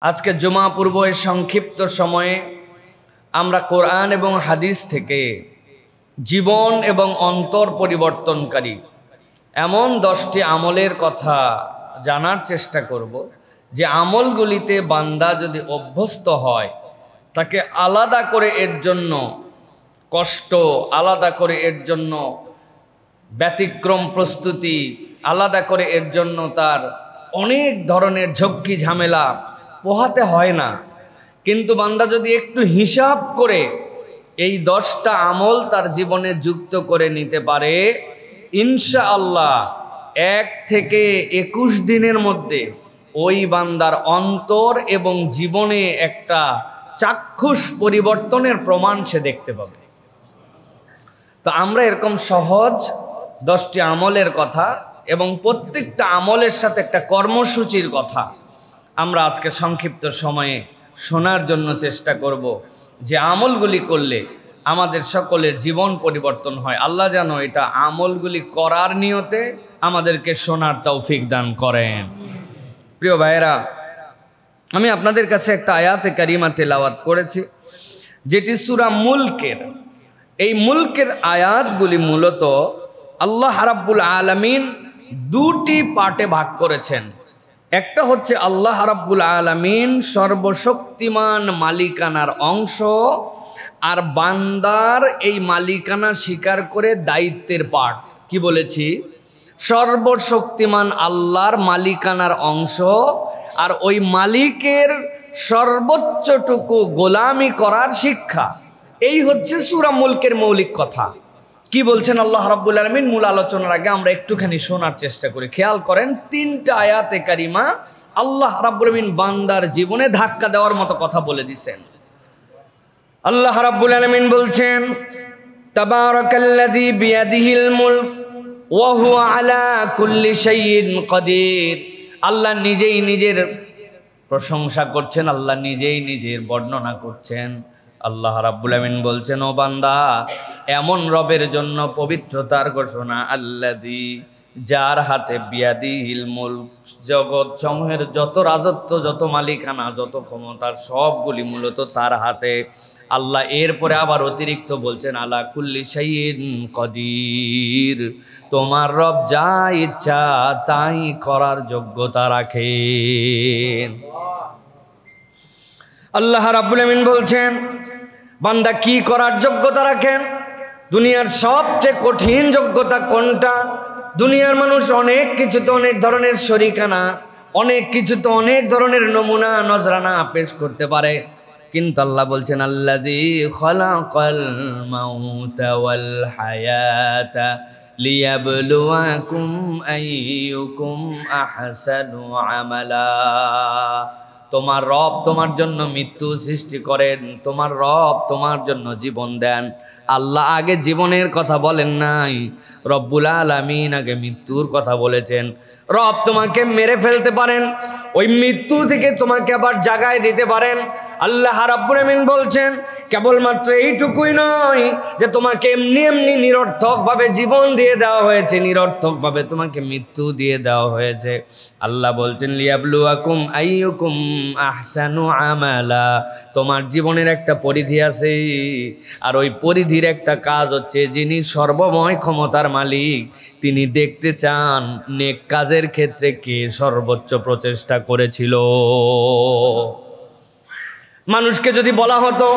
আজকে জুমা পূর্ব এই সংক্ষিপ্ত সময়ে আমরা কোরআন এবং হাদিস থেকে জীবন এবং অন্তর পরিবর্তনকারী এমন 10টি আমলের কথা জানার চেষ্টা করব, যে আমলগুলিতে বান্দা যদি অভ্যস্ত হয়, তাকে আলাদা করে এর জন্য কষ্ট, আলাদা করে এর জন্য ব্যতিক্রম প্রস্তুতি, আলাদা করে এর জন্য তার অনেক ধরনের ঝক্কি ঝামেলা পোহাতে হয় না। কিন্তু বান্দা যদি একটু হিসাব করে এই 10টা আমল তার জীবনে যুক্ত করে নিতে পারে, ইনশাআল্লাহ 1 থেকে 21 দিনের মধ্যে ওই বান্দার অন্তর এবং জীবনে একটা চাক্ষুষ পরিবর্তনের প্রমাণ সে দেখতে পাবে। তো আমরা এরকম সহজ 10টি আমলের কথা এবং প্রত্যেকটা আমলের সাথে একটা কর্মসূচির কথা আমরা আজকে সংক্ষিপ্ত সময়ে শোনার জন্য চেষ্টা করব, যে আমলগুলি করলে আমাদের সকলের জীবন পরিবর্তন হয়। আল্লাহ যেন এটা আমলগুলি করার নিয়তে আমাদেরকে শোনার তৌফিক দান করেন। প্রিয় ভাইয়েরা, আমি আপনাদের কাছে একটা আয়াতে কারিমা তেলাওয়াত করেছি, যেটি সূরা মুলকের। এই মুলকের আয়াতগুলি মূলত আল্লাহ রাব্বুল আলামিন 2টি পার্টে ভাগ করেছেন। একটা হচ্ছে আল্লাহ রাব্বুল আলামিন সর্বশক্তিমান মালিকানার অংশ, আর বান্দার এই মালিকানা স্বীকার করে দায়িত্বের পার্ট। কি বলেছি? সর্বশক্তিমান আল্লাহর মালিকানার অংশ, আর ওই মালিকের সর্বোচ্চটুকু গোলামি করার শিক্ষা। এই হচ্ছে সূরা মুলকের মৌলিক কথা। কি বলছেন আল্লাহ রাব্বুল আলামিন? মূল আলোচনার আগে আমরা একটুখানি শোনার চেষ্টা করি। খেয়াল করেন, 3টা আয়াতে কারিমা আল্লাহ রাব্বুল আলামিন বান্দার জীবনে ধাক্কা দেওয়ার মতো কথা বলে দিয়েছেন। আল্লাহ রাব্বুল আলামিন বলছেন, তাবারাকাল্লাযী বিয়াদিহিল মুলক ওয়া হুয়া আলা কুল্লি শাইইন কাদির। আল্লাহ নিজেই নিজের প্রশংসা করছেন, আল্লাহ নিজেই নিজের বর্ণনা করছেন। আল্লাহ রাব্বুল আলামিন বলছেন, ও বান্দা, এমন রবের জন্য পবিত্রতার ঘোষণা, আল্লাযী, যার হাতে বিয়াদিহিল মুলক, জগৎ সমূহের যত রাজত্ব, যত মালিকানা, যত ক্ষমতা, সবগুলি মূলত তার হাতে। আল্লাহ এরপরে আবার অতিরিক্ত বলছেন, আলা কুল্লি শাইইন কাদির, তোমার রব যা ইচ্ছা তাই করার যোগ্যতা রাখেন। আল্লাহ রাব্বুল আলামিন বলছেন, বান্দা কি করার যোগ্যতা রাখেন? দুনিয়ার সবচেয়ে কঠিন যোগ্যতা কোনটা? দুনিয়ার মানুষ অনেক কিছুতে অনেক ধরনের শরিকানা, অনেক কিছুতে অনেক ধরনের নমুনা নজরানা পেশ করতে পারে, কিন্তু আল্লাহ বলছেন, আল্লাযী খালাকাল মাউতা ওয়াল হায়াতা লিয়াবলুয়াকুম আইয়ুকুম আহসানু আমালা। তোমার রব তোমার জন্য মৃত্যু সৃষ্টি করেন, তোমার রব তোমার জন্য জীবন দেন। আল্লাহ আগে জীবনের কথা বলেন নাই, রব্বুল আলামিন আগে মৃত্যুর কথা বলেছেন। রব তোমাকে মেরে ফেলতে পারেন, ওই মৃত্যু থেকে তোমাকে আবার জাগায় দিতে পারেন। আল্লাহ রাব্বুল আলামিন বলছেন, কেবলমাত্র এইটুকুই নয় যে তোমাকে এমনি এমনি নিরর্থকভাবে জীবন দিয়ে দেওয়া হয়েছে, নিরর্থকভাবে তোমাকে মৃত্যু দিয়ে দেওয়া হয়েছে। আল্লাহ বলছেন, লিয়াবলুয়াকুম আইয়ুকুম আহসানু আমালা। তোমার জীবনের একটা পরিধি আছে, আর ওই পরিধির একটা কাজ হচ্ছে, যিনি সর্বময় ক্ষমতার মালিক, তিনি দেখতে চান নেক কাজের ক্ষেত্রে কে সর্বোচ্চ প্রচেষ্টা করেছিল। মানুষকে যদি বলা হতো,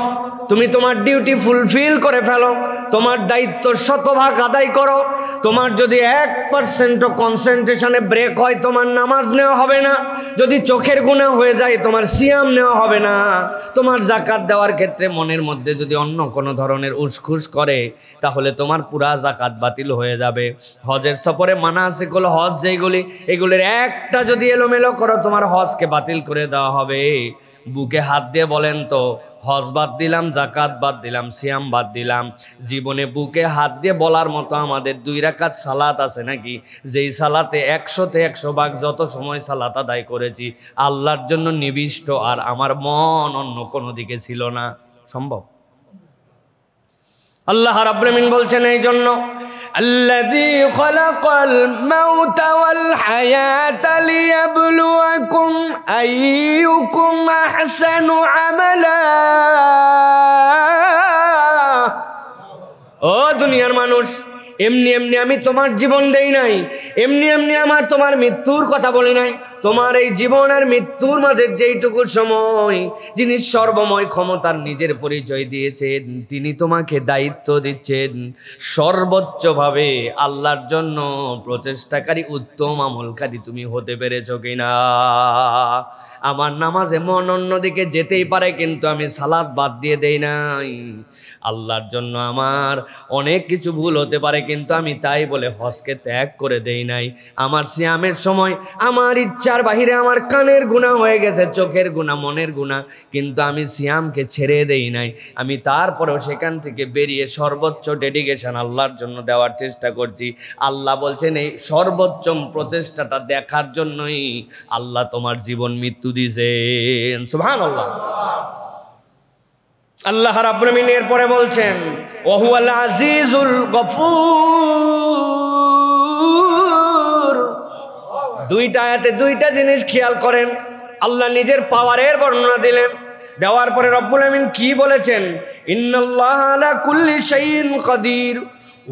তুমি তোমার ডিউটি ফুলফিল করে ফেলো, তোমার দায়িত্ব 100% আদায় করো, তোমার যদি 1% কনসেন্ট্রেশনে ব্রেক হয়, তোমার নামাজ নেওয়া হবে না। যদি চোখের গুনাহ হয়ে যায়, তোমার সিয়াম নেওয়া হবে না। তোমার জাকাত দেওয়ার ক্ষেত্রে মনের মধ্যে যদি অন্য কোনো ধরনের উসখুস করে, তাহলে তোমার পুরা জাকাত বাতিল হয়ে যাবে। হজের সফরে মানাসিকুল হজ যেগুলি, এগুলির একটা যদি এলোমেলো করো, তোমার হজকে বাতিল করে দেওয়া হবে। বুকে হাত দিয়ে বলেন তো, হজ বাদ দিলাম, জাকাত বাদ দিলাম, সিয়াম বাদ দিলাম, জীবনে বুকে হাত দিয়ে বলার মতো আমাদের 2 রাকাত সালাত আছে নাকি? যেই সালাতে 100তে 100 ভাগ যত সময় সালাত আদায় করেছি আল্লাহর জন্য নিবিষ্ট, আর আমার মন অন্য কোনো দিকে ছিল না। সম্ভব? আল্লাহ রাব্বুল আলামিন বলছেন, এই জন্য আল্লাযী খালাকাল মাউতা ওয়াল হায়াতা লিয়াবলুয়াকুম আইয়ুকুম আহসানু আমালা। ও দুনিয়ার মানুষ, এমনি এমনি আমি তোমার জীবন দেই নাই, এমনি এমনি আমার তোমার মৃত্যুর কথা বলি নাই। তোমার এই জীবন আর মৃত্যুর মাঝের যেইটুকু সময় যিনি সর্বময় ক্ষমতার নিজের পরিচয় দিয়েছেন, তিনি তোমাকে দায়িত্ব দিচ্ছেন সর্বোচ্চভাবে আল্লাহর জন্য প্রচেষ্টাকারী উত্তম আমলকারী তুমি হতে পেরেছো কিনা। আমার নামাজে মন অন্যদিকে যেতেই পারে, কিন্তু আমি সালাত বাদ দিয়ে দেই নাই। আল্লাহর জন্য আমার অনেক কিছু ভুল হতে পারে, কিন্তু আমি তাই বলে হজকে ত্যাগ করে দেই নাই। আমার সিয়ামের সময় আমার ইচ্ছার বাহিরে আমার কানের গুনাহ হয়ে গেছে, চোখের গুনাহ, মনের গুনাহ, কিন্তু আমি সিয়ামকে ছেড়ে দেই নাই। আমি তারপরেও সেখান থেকে বেরিয়ে সর্বোচ্চ ডেডিকেশন আল্লাহর জন্য দেওয়ার চেষ্টা করছি। আল্লাহ বলছেন এই সর্বোচ্চ প্রচেষ্টাটা দেখার জন্যই আল্লাহ তোমার জীবন মৃত্যু দিয়েছেন। সুবহানাল্লাহ। আল্লাহ রাব্বুল আমিন এরপরে বলছেন ওয়াহুয়াল আজিজুল গফুর। দুইটা আয়াতে দুইটা জিনিস খেয়াল করেন। আল্লাহ নিজের পাওয়ারের বর্ণনা দিলেন, দেওয়ার পরে রব্বুল আমিন কি বলেছেন? ইন্নাল্লাহা আলা কুল্লি শাইইন কাদির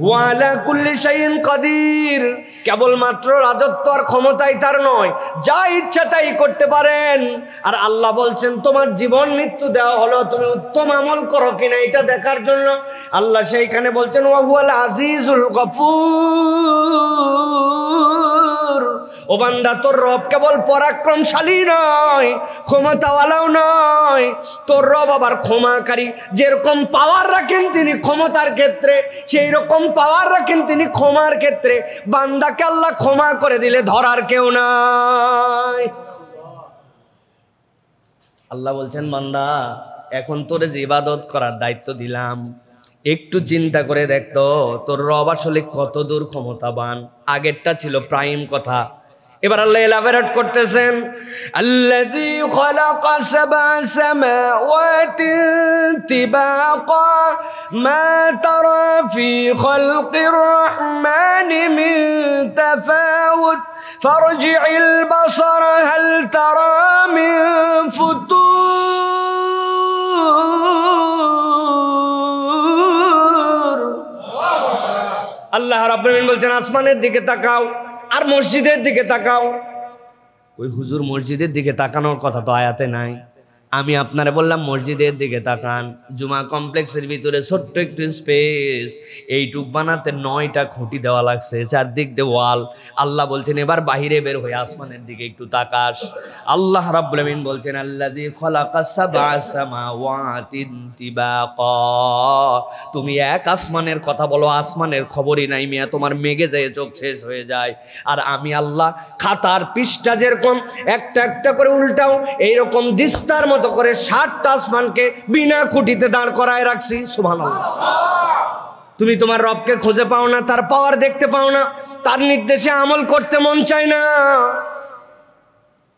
ওয়া আলা কুল্লি শাইইন কাদির। কেবলমাত্র রাজত্ব আর ক্ষমতাই তার নয়, যা ইচ্ছা তাই করতে পারেন। আর আল্লাহ বলছেন তোমার জীবন মৃত্যু দেওয়া হলো তুমি উত্তম আমল করো কিনা এটা দেখার জন্য। আল্লাহ সেইখানে বলছেন ওয়া হুয়াল আজিজুল গফুর। ও বান্দা, তোর রব কেবল পরাক্রমশালী নয়, ক্ষমতাওয়ালাও নয়, তোর রব আবার ক্ষমাকারী। যেরকম পাওয়ার রাখেন তিনি ক্ষমতার ক্ষেত্রে, সেই রকম পাওয়ার রাখেন তিনি ক্ষমার ক্ষেত্রে। বান্দাকে আল্লাহ ক্ষমা করে দিলে ধরার কেউ নাই। আল্লাহ বলছেন বান্দা, এখন তোরে যে ইবাদত করার দায়িত্ব দিলাম, একটু চিন্তা করে দেখতো তোর রব আসলে কত দূর ক্ষমতাবান। আগেরটা ছিল প্রাইম কথা, এবার আল্লাহ এলাবোরেট করতেছেন আল্লাযী খালাকা সাবআ সামাওয়াতিন তিবাকা মা তারা ফি খালকির রাহমানি মিন তাফাউত ফারজি'ল বাসার হাল তারা মিন ফুতুর। আল্লাহ রাব্বুল আমিন বলছেন আসমানের দিকে তাকাও আর মসজিদের দিকে তাকাও। ওই হুজুর মসজিদের দিকে তাকানোর কথা তো আয়াতে নাই। আমি আপনারে বললাম মসজিদের দিকে তাকান। জুমা কমপ্লেক্সের ভিতরে ছোট্ট একটু স্পেস, এইটুক বানাতে 9টা খুঁটি দেওয়া লাগছে, চারদিক দিয়ে ওয়াল। আল্লাহ বলছেন এবার বাহিরে বের হয়ে আসমানের দিকে একটু তাকাস। আল্লাহ রাব্বুল আমিন বলছেন আল্লাযী খালাকা সাবআ সামাওয়াতিন তিবাকা। তুমি এক আসমানের কথা বলো, আসমানের খবরই নাই মিয়া, তোমার মেঘে যায় চোখ শেষ হয়ে যায়। আর আমি আল্লাহ খাতার পৃষ্ঠা যেরকম একটা একটা করে উল্টাও, এইরকম দিস্তার মতো করে 7টা আসমানকে বিনা খুঁটিতে দাঁড় করায় রাখছি। সুবহানাল্লাহ। তুমি তোমার রবকে খুঁজে পাও না, তার পাওয়ার দেখতে পাও না, তার নির্দেশে আমল করতে মন চায় না।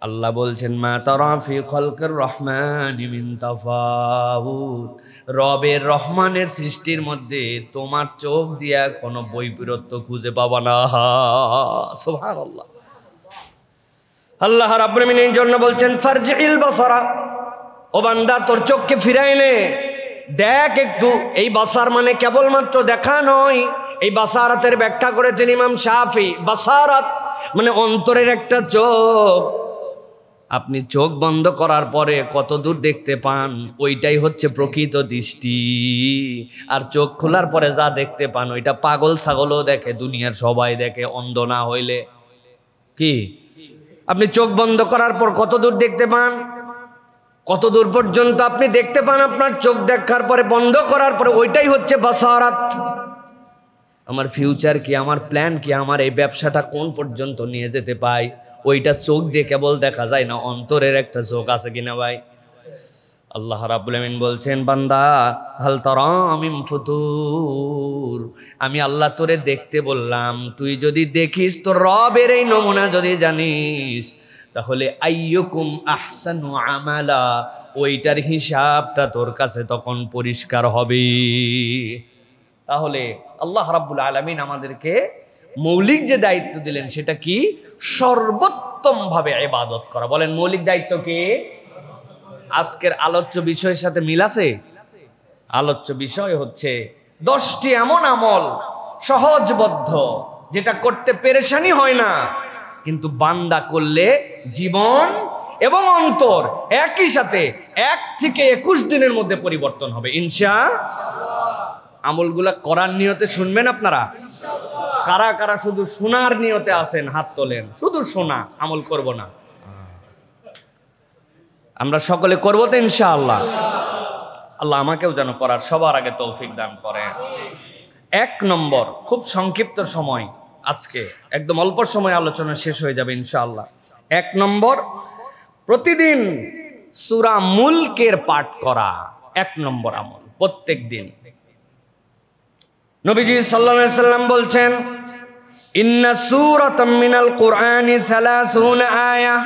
আল্লাহ বলছেন মা তারা ফি খালকির রহমানি মিন তাফাউত। রবের রহমানের সৃষ্টির মধ্যে তোমার চোখ দিয়া কোনো বৈপরীত্য খুঁজে পাবা না। সুবহানাল্লাহ। আল্লাহ রাব্বুল আমিন এই জন্য বলছেন ফারজি'ল বাসারা। ও বান্দা, তোর চোখকে ফিরাই নে, দেখ একটু। এই বাসার মানে কেবলমাত্র দেখা নয়। এই বাসারাতের ব্যাখ্যা করেছেন ইমাম শাফি। বাসারাত মানে অন্তরের একটা চোখ। আপনি চোখ বন্ধ করার পরে কত দূর দেখতে পান, ওইটাই হচ্ছে প্রকৃত দৃষ্টি। আর চোখ খোলার পরে যা দেখতে পান ওইটা পাগল ছাগলও দেখে, দুনিয়ার সবাই দেখে, অন্ধ না হইলে। কি আপনি চোখ বন্ধ করার পর কত দূর দেখতে পান? কত দূর পর্যন্ত আপনি দেখতে পান আপনার চোখ দেখার পরে, বন্ধ করার পরে, ওইটাই হচ্ছে বাসারাত। আমার ফিউচার কি, আমার প্ল্যান কি, আমার এই ব্যবসাটা কোন পর্যন্ত নিয়ে যেতে পাই, ওইটা চোখ দিয়ে কেবল দেখা যায় না, অন্তরের একটা চোখ আছে কিনা ভাই। আল্লাহ রাব্বুল আমিন বলছেন বান্দা হাল তারা মিন ফুতুর। আমি আল্লাহ তোরে দেখতে বললাম, তুই যদি দেখিস, তোর রবের এই নমুনা যদি জানিস, তাহলে আইয়ুকুম আহসানু আমালা, ওইটার হিসাবটা তোর কাছে তখন পরিষ্কার হবে। তাহলে আল্লাহ রাব্বুল আলামিন আমাদেরকে মৌলিক যে দায়িত্ব দিলেন সেটা কি? সর্বোত্তম ভাবে ইবাদত করা। বলেন মৌলিক দায়িত্ব কি? আজকের আলোচ্য বিষয়ের সাথে মিল আছে? আলোচ্য বিষয় হচ্ছে 10টি এমন আমল সহজবদ্ধ, যেটা করতে পেরেশানি হয় না, কিন্তু বান্দা করলে জীবন এবং অন্তর একই সাথে 1 থেকে 21 দিনের মধ্যে পরিবর্তন হবে ইনশাআল্লাহ। আমলগুলা করার নিয়তে শুনবেন আপনারা? কারা কারা শুধু শোনার নিয়তে আছেন হাত তোলেন। শুধু শোনা, আমল করব না। আমরা সকলে করবো তো ইনশাআল্লাহ। আল্লাহ আমাকেও যেন করার সবার আগে তৌফিক দান করেন। 1 নম্বর, খুব সংক্ষিপ্ত সময়, আজকে একদম অল্প সময় আলোচনা শেষ হয়ে যাবে ইনশাআল্লাহ। 1 নম্বর, প্রতিদিন সূরা মুলকের পাঠ করা 1 নম্বর আমল, প্রত্যেক দিন। নবীজি সাল্লাল্লাহু আলাইহি সাল্লাম বলছেন, ইন্না সূরাতাম মিনাল কুরআনি 30 আয়াহ।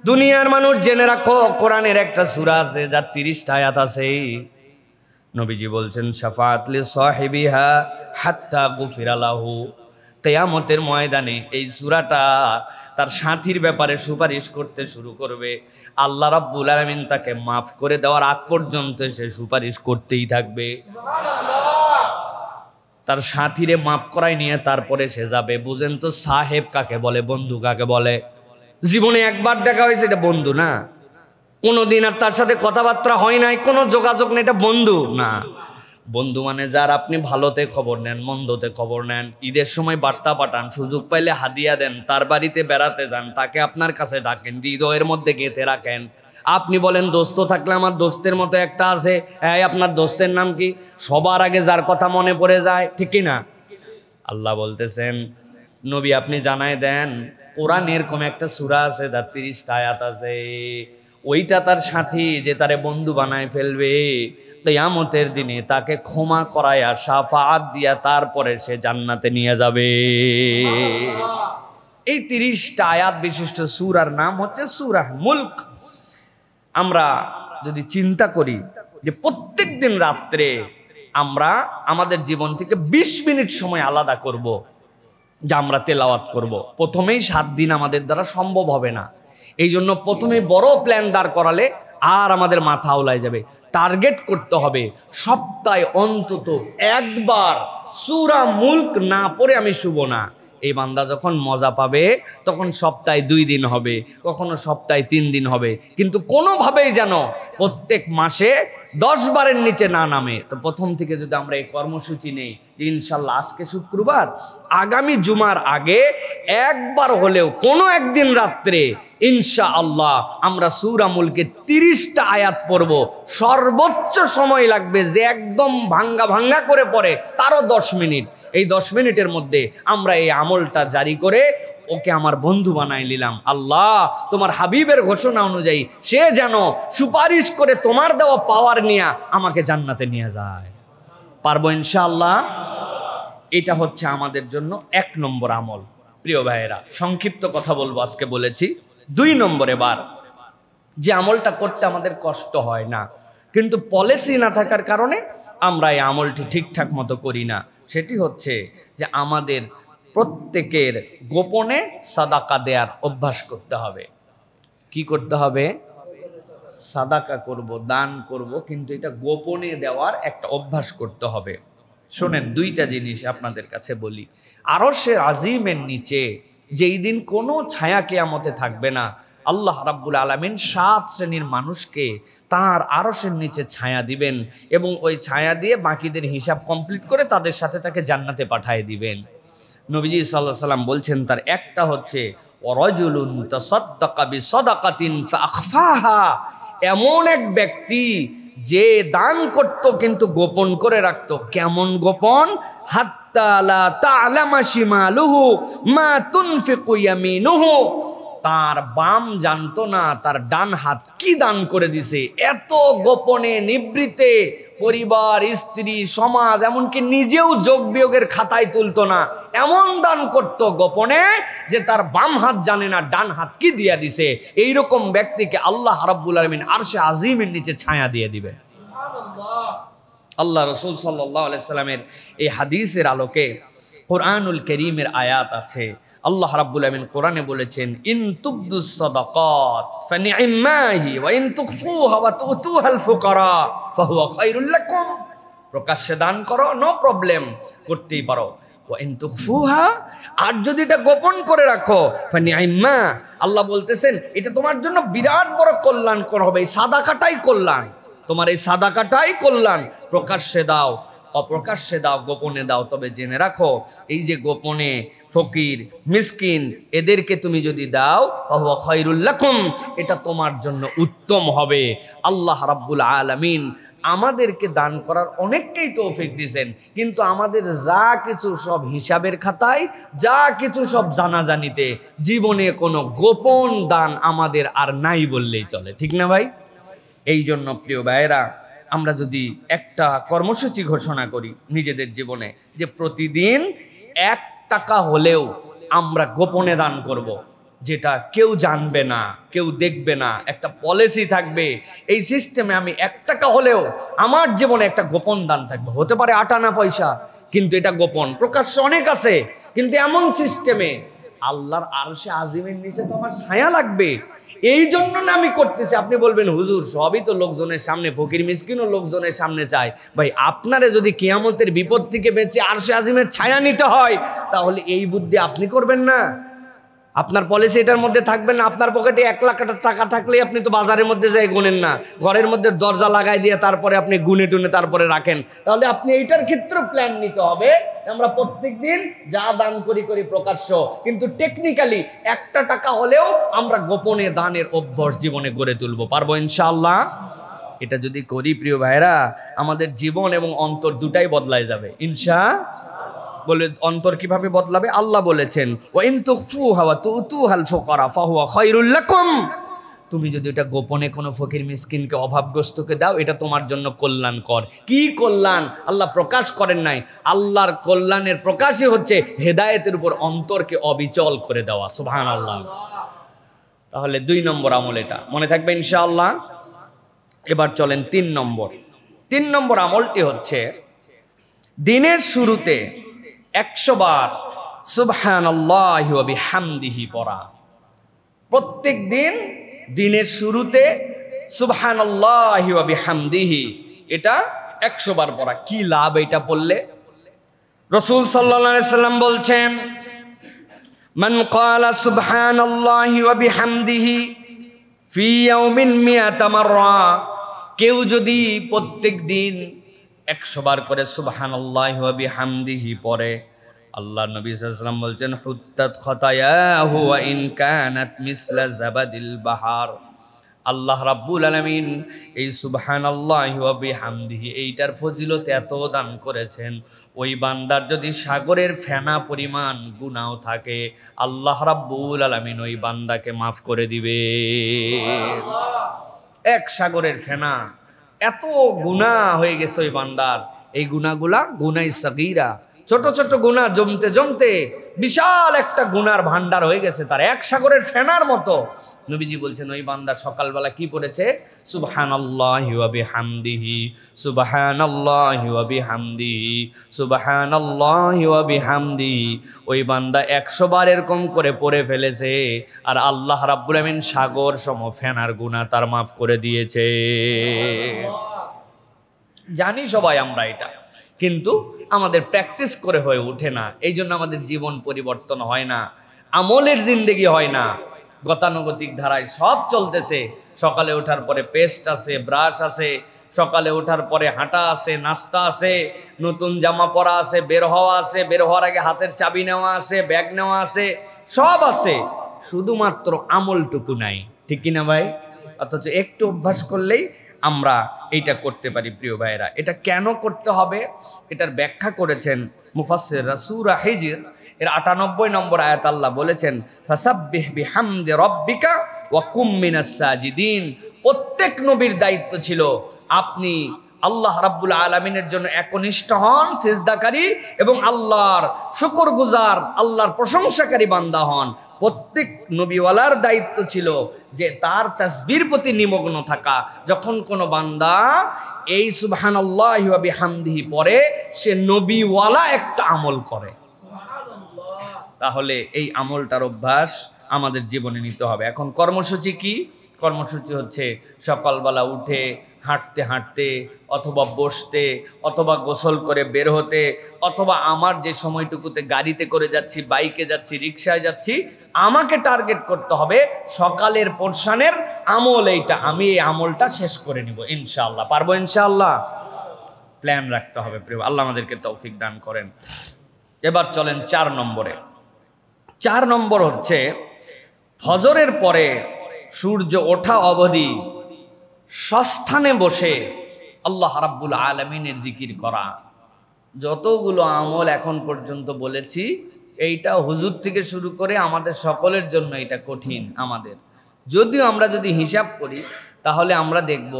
দুনিয়ার মানুষ জেনে রাখো, কোরআনের একটা সূরা আছে যার 30টা আয়াত আছে। নবীজি বলছেন, শাফাআত লি সাহিবিহা হাত্তা গুফিরা লাহু। কিয়ামতের ময়দানে এই সূরাটা তার সাথীর ব্যাপারে সুপারিশ করতে শুরু করবে। আল্লাহ রাব্বুল আলামিন তাকে মাফ করে দেওয়ার আগ পর্যন্ত সে সুপারিশ করতেই থাকবে। তার সাথীরে মাফ করাই নিয়ে তারপরে সে যাবে। বুঝেন তো সাহেব কাকে বলে, বন্ধু কাকে বলে? জীবনে একবার দেখা হয়েছে, এটা বন্ধু না। কোনোদিন আর তার সাথে কথাবার্তা হয় নাই, কোনো যোগাযোগ নেই, এটা বন্ধু না। বন্ধু মানে যার আপনি ভালোতে খবর নেন, মন্দতে খবর নেন, ঈদের সময় বার্তা পাঠান, সুযোগ পাইলে হাদিয়া দেন, তার বাড়িতে বেড়াতে যান, তাকে আপনার কাছে ডাকেন, হৃদয়ের মধ্যে গেঁথে রাখেন। আপনি বলেন দোস্ত থাকলে আমার দোস্তের মতো একটা আছে, হ্যাঁ আপনার দোস্তের নাম কি? সবার আগে যার কথা মনে পড়ে যায়, ঠিক কি না? আল্লাহ বলতেছেন, নবী আপনি জানায় দেন, কোরআন এরকম একটা সূরা আছে যার 30টা আয়াত আছে, ওইটা তার সাথী যে তারে বন্ধু বানায় ফেলবে, কিয়ামতের দিনে তাকে ক্ষমা করায়া শাফাআত দিয়া তারপরে সে জান্নাতে নিয়ে যাবে। এই 30টা আয়াত বিশিষ্ট সূরার নাম হচ্ছে সূরা মুলক। আমরা যদি চিন্তা করি যে প্রত্যেক দিন রাত্রে আমরা আমাদের জীবন থেকে 20 মিনিট সময় আলাদা করব, যা আমরা তেলাওয়াত করব, প্রথমেই 7 দিন আমাদের দ্বারা সম্ভব হবে না। এই জন্য প্রথমে বড় প্ল্যান দাঁড় করালে আর আমাদের মাথা আউলায় যাবে। টার্গেট করতে হবে সপ্তাহে অন্তত একবার সূরা মুলক না পড়ে আমি শুব না। এই বান্দা যখন মজা পাবে তখন সপ্তাহে 2 দিন হবে, কখনো সপ্তাহে 3 দিন হবে, কিন্তু কোনোভাবেই যেন প্রত্যেক মাসে 10 বারের নিচে না নামে। তো প্রথম থেকে যদি আমরা এই কর্মসূচি নেই যে ইনশাল্লাহ আজকে শুক্রবার, আগামী জুমার আগে একবার হলেও কোনো একদিন রাত্রে ইনশাআল্লাহ আমরা সূরা মুলকের 30টা আয়াত পড়ব। সর্বোচ্চ সময় লাগবে যে একদম ভাঙ্গা ভাঙ্গা করে পড়ে তারও 10 মিনিট। এই 10 মিনিটের মধ্যে আমরা এই আমলটা জারি করে ওকে আমার বন্ধু বানাই নিলাম। আল্লাহ তোমার হাবিবের ঘোষণা অনুযায়ী সে যেন সুপারিশ করে তোমার দেওয়া পাওয়ার নিয়ে আমাকে জান্নাতে নিয়ে যায়। পারবো ইনশাআল্লাহ? এটা হচ্ছে আমাদের জন্য 1 নম্বর আমল। প্রিয় ভাইয়েরা, সংক্ষিপ্ত কথা বলবো, আজকে বলেছি। 2 নম্বরে বার যে আমলটা করতে আমাদের কষ্ট হয় না, কিন্তু পলিসি না থাকার কারণে আমরা এই আমলটি ঠিকঠাক মতো করি না, সেটি হচ্ছে যে আমাদের প্রত্যেকের গোপনে সাদাকা দেওয়ার অভ্যাস করতে হবে। কি করতে হবে? সাদাকা করব, দান করব, কিন্তু এটা গোপনে দেওয়ার একটা অভ্যাস করতে হবে। শোনেন, 2টা জিনিস আপনাদের কাছে বলি। আরশের আজিমের নিচে যেই দিন কোনো ছায়া কিয়ামতে থাকবে না, আল্লাহ রাব্বুল আলামিন 7 শ্রেণীর মানুষকে তার আরশের নিচে ছায়া দিবেন এবং ওই ছায়া দিয়ে বাকিদের হিসাব কমপ্লিট করে তাদের সাথে তাকে জান্নাতে পাঠিয়ে দিবেন। নবীজি সাল্লাল্লাহু আলাইহি সাল্লাম বলছেন তার একটা হচ্ছে ওয়ারাজুলুন তাসাদ্দাকা বিসাদাকাতিন ফাআখফাহা, এমন এক ব্যক্তি যে দান করত কিন্তু গোপন করে রাখত। কেমন গোপন? হাত্তা লা তা'লামা শিমালুহু মা তুনফিকু ইয়ামিনুহু, তার বাম জানতো না তার ডান হাত কি দান করে দিছে। এত গোপনে নিবৃতে পরিবার, স্ত্রী, সমাজ, এমনকি নিজেও যোগ বিয়োগের খাতায় তুলতো না, এমন দান করত গোপনে যে তার বাম হাত জানে না ডান হাত কি দিয়া দিছে। এইরকম ব্যক্তিকে আল্লাহ রাব্বুল আলামিন আরশে আজিমের নিচে ছায়া দিয়ে দিবে। আল্লাহ রসুল সাল্লাল্লাহু আলাইহি সাল্লামের এই হাদিসের আলোকে কোরআনুল কারীমের আয়াত আছে। আল্লাহ রাব্বুল আমিন কোরআনে বলেছেন, ইন তুবদুস সাদাকাত ফানি'মাহি ওয়া ইন তুখফুহা ওয়া তুতুহাল ফুকারা ফাহুয়া খায়রুল লাকুম। প্রকাশ্যে দান করো, নো প্রবলেম, করতেই পারো। ওয়া ইন তুখফুহা, আর যদি এটা গোপন করে রাখো, ফানি'মা, আল্লাহ বলতেছেন এটা তোমার জন্য বিরাট বড় কল্যাণকর হবে। এই সাদাকাটাই কল্যাণ, তোমার এই সাদাকাটাই কল্যাণ। প্রকাশ্যে দাও, অপ্রকাশ্যে দাও, গোপনে দাও, তবে জেনে রাখো এই যে গোপনে ফকির মিসকিন এদেরকে তুমি যদি দাও, ফাহুয়া খায়রুল লাকুম, এটা তোমার জন্য উত্তম হবে। আল্লাহ রাব্বুল আলামিন আমাদেরকে দান করার অনেককেই তৌফিক দিয়েছেন, কিন্তু আমাদের যা কিছু সব হিসাবের খাতায়, যা কিছু সব জানাজানিতে, জীবনে কোনো গোপন দান আমাদের আর নাই বললেই চলে, ঠিক না ভাই? এই জন্য প্রিয় ভাইয়েরা, আমরা যদি একটা কর্মসূচি ঘোষণা করি নিজেদের জীবনে যে প্রতিদিন 1 টাকা হলেও আমরা গোপনে দান করব, যেটা কেউ জানবে না, কেউ দেখবে না, একটা পলিসি থাকবে এই সিস্টেমে, আমি 1 টাকা হলেও আমার জীবনে একটা গোপন দান থাকবে। হতে পারে 8 আনা পয়সা, কিন্তু এটা গোপন, প্রকাশ্য অনেক আছে, কিন্তু এমন সিস্টেমে আল্লাহর আরশে আজিমের নিচে তো আমার ছায়া লাগবে। এই জন্য না আমি করতেছি। আপনি বলবেন হুজুর সবই তো লোকজনের সামনে, ফকির মিসকিনও লোকজনের সামনে চায়। ভাই আপনারে যদি কিয়ামতের বিপদ থেকে বেঁচে আরশে আজিমের ছায়া নিতে হয়, তাহলে এই বুদ্ধি আপনি করবেন না? আপনার পলিসি এটার মধ্যে থাকবে না? আপনার পকেটে 1 লাখ টাকা থাকলেই আপনি তো বাজারের মধ্যে যাই গুনেন না, ঘরের মধ্যে দরজা লাগাই দিয়ে তারপরে আপনি গুনে টুনে তারপরে রাখেন। তাহলে আপনি এইটার ক্ষেত্রে প্ল্যান নিতে হবে, আমরা প্রত্যেক দিন যা দান করি প্রকাশ্য, কিন্তু টেকনিক্যালি 1 টাকা হলেও আমরা গোপনে দানের অভ্যাস জীবনে গড়ে তুলবো, পারবো ইনশাআল্লাহ? এটা যদি করি প্রিয় ভাইরা, আমাদের জীবন এবং অন্তর দুটাই বদলায় যাবে বলে। অন্তর কিভাবে বদলাবে? আল্লাহ বলেছেন, ওয়া ইন তুখফুহা ওয়া তুতুহাল ফুকারা ফাহুয়া খায়রুল লাকুম, তুমি যদি এটা গোপনে কোনো ফকির মিসকিনকে, অভাবগ্রস্তকে দাও, এটা তোমার জন্য কল্যাণকর। কি কল্যাণ আল্লাহ প্রকাশ করেন নাই? আল্লাহর কল্যাণের প্রকাশই হচ্ছে হেদায়েতের উপর অন্তরকে অবিচল করে দেওয়া, সুবহানাল্লাহ। তাহলে 2 নম্বর আমল, এটা মনে থাকবে ইনশাআল্লাহ। এবার চলেন 3 নম্বর আমলটি হচ্ছে দিনের শুরুতে 100 বার সুবহানাল্লাহি ওয়া বিহামদিহি পড়া। প্রত্যেক দিন দিনের শুরুতে সুবহানাল্লাহি ওয়া বিহামদিহি এটা 100 বার পড়া। কি লাভ এটা পড়লে? রাসূল সাল্লাল্লাহু আলাইহি সাল্লাম বলছেন, মান ক্বালা সুবহানাল্লাহি ওয়া বিহামদিহি ফি ইয়াউমিন মিয়াতা মাররা, কেউ যদি প্রত্যেক দিন 100 বার করে সুবহানাল্লাহি ওয়া বিহামদিহি পড়ে, আল্লাহ নবী সাল্লাল্লাহু আলাইহি ওয়াসাল্লাম বলছেন, হুত্তাত খাতায়াহু ওয়া ইন কানাত মিসলা জাবাদিল বাহার। আল্লাহ রাব্বুল আলামিন এই সুবহানাল্লাহি ওয়া বিহামদিহি এইটার ফজিলত এত দান করেছেন, ওই বান্দার যদি সাগরের ফেনা পরিমাণ গুনাহ থাকে, আল্লাহ রাব্বুল আলামিন ওই বান্দাকে মাফ করে দিবে। এক সাগরের ফেনা, এত গুনাহ হয়ে গেছে ওই বান্দার। এই গুনাহগুলা গুনাহ সাগীরা, ছোট ছোট গুনাহ জমতে জমতে বিশাল একটা গুনার ভান্ডার হয়ে গেছে তার, এক সাগরের ফেনার মতো। নবীজি বলছেন ওই বান্দা সকালবেলা কি পড়েছে? সুবহানাল্লাহি ওয়া বিহামদিহি, সুবহানাল্লাহি ওয়া বিহামদিহি, সুবহানাল্লাহি ওয়া বিহামদিহি। ওই বান্দা 100 বার এরকম করে পড়ে ফেলেছে, আর আল্লাহ রাব্বুল আমিন সাগর সম ফেনার গুনাহ তার মাফ করে দিয়েছে। জানি সবাই আমরা এটা, কিন্তু আমাদের প্র্যাকটিস করে হয়ে ওঠে না। এই জন্য আমাদের জীবন পরিবর্তন হয় না, আমলের জিন্দেগি হয় না। গতানুগতিক ধারায় সব চলতেছে। সকালে ওঠার পরে পেস্ট আছে, ব্রাশ আছে, সকালে ওঠার পরে হাঁটা আছে, নাস্তা আছে, নতুন জামা পরা আছে, বের হওয়া আছে, বের হওয়ার আগে হাতের চাবি নেওয়া আছে, ব্যাগ নেওয়া আছে, সব আছে, শুধুমাত্র আমলটুকু নাই, ঠিক কিনা ভাই? অথচ একটু অভ্যাস করলেই আমরা এইটা করতে পারি। প্রিয় ভাইয়েরা, এটা কেন করতে হবে এটার ব্যাখ্যা করেছেন মুফাসসিররা। সূরা হিজর এর ৯৮ নম্বর আয়াত আল্লাহ বলেছেন, ফাসাব্বিহ বিহামদি রাব্বিকা ওয়া কুম মিনাস সাজিদিন। প্রত্যেক নবীর দায়িত্ব ছিল আপনি আল্লাহ রাব্বুল আলামিনের জন্য একনিষ্ঠ হন, সিজদাকারী, এবং আল্লাহর শুকরগুজার, আল্লাহর প্রশংসাকারী বান্দা হন। প্রত্যেক নবীওয়ালার দায়িত্ব ছিল যে তার তাসবির প্রতি নিমগ্ন থাকা। যখন কোনো বান্দা এই সুবহানাল্লাহি ওয়া বিহামদিহি পরে সে নবীওয়ালা একটা আমল করে। তাহলে এই আমলটার অভ্যাস আমাদের জীবনে নিতে হবে। এখন কর্মসূচি কি? কর্মসূচি হচ্ছে সকালবেলা উঠে হাঁটতে হাঁটতে অথবা বসতে অথবা গোসল করে বের হতে অথবা আমার যে সময়টুকুতে গাড়িতে করে যাচ্ছি, বাইকে যাচ্ছি, রিকশায় যাচ্ছি, আমাকে টার্গেট করতে হবে সকালের পোরশনের আমল এইটা, আমি এই আমলটা শেষ করে নিব ইনশাআল্লাহ। পারবো ইনশাআল্লাহ? প্ল্যান রাখতে হবে প্রিয়। আল্লাহ আমাদেরকে তৌফিক দান করেন। এবার চলেন 4 নম্বরে। 4 নম্বর হচ্ছে ফজরের পরে সূর্য ওঠা অবধি সস্থানে বসে আল্লাহ রাব্বুল আলামিনের জিকির করা। যতগুলো আমল এখন পর্যন্ত বলেছি, এইটা হুজুর থেকে শুরু করে আমাদের সকলের জন্য এটা কঠিন আমাদের। যদিও আমরা যদি হিসাব করি তাহলে আমরা দেখব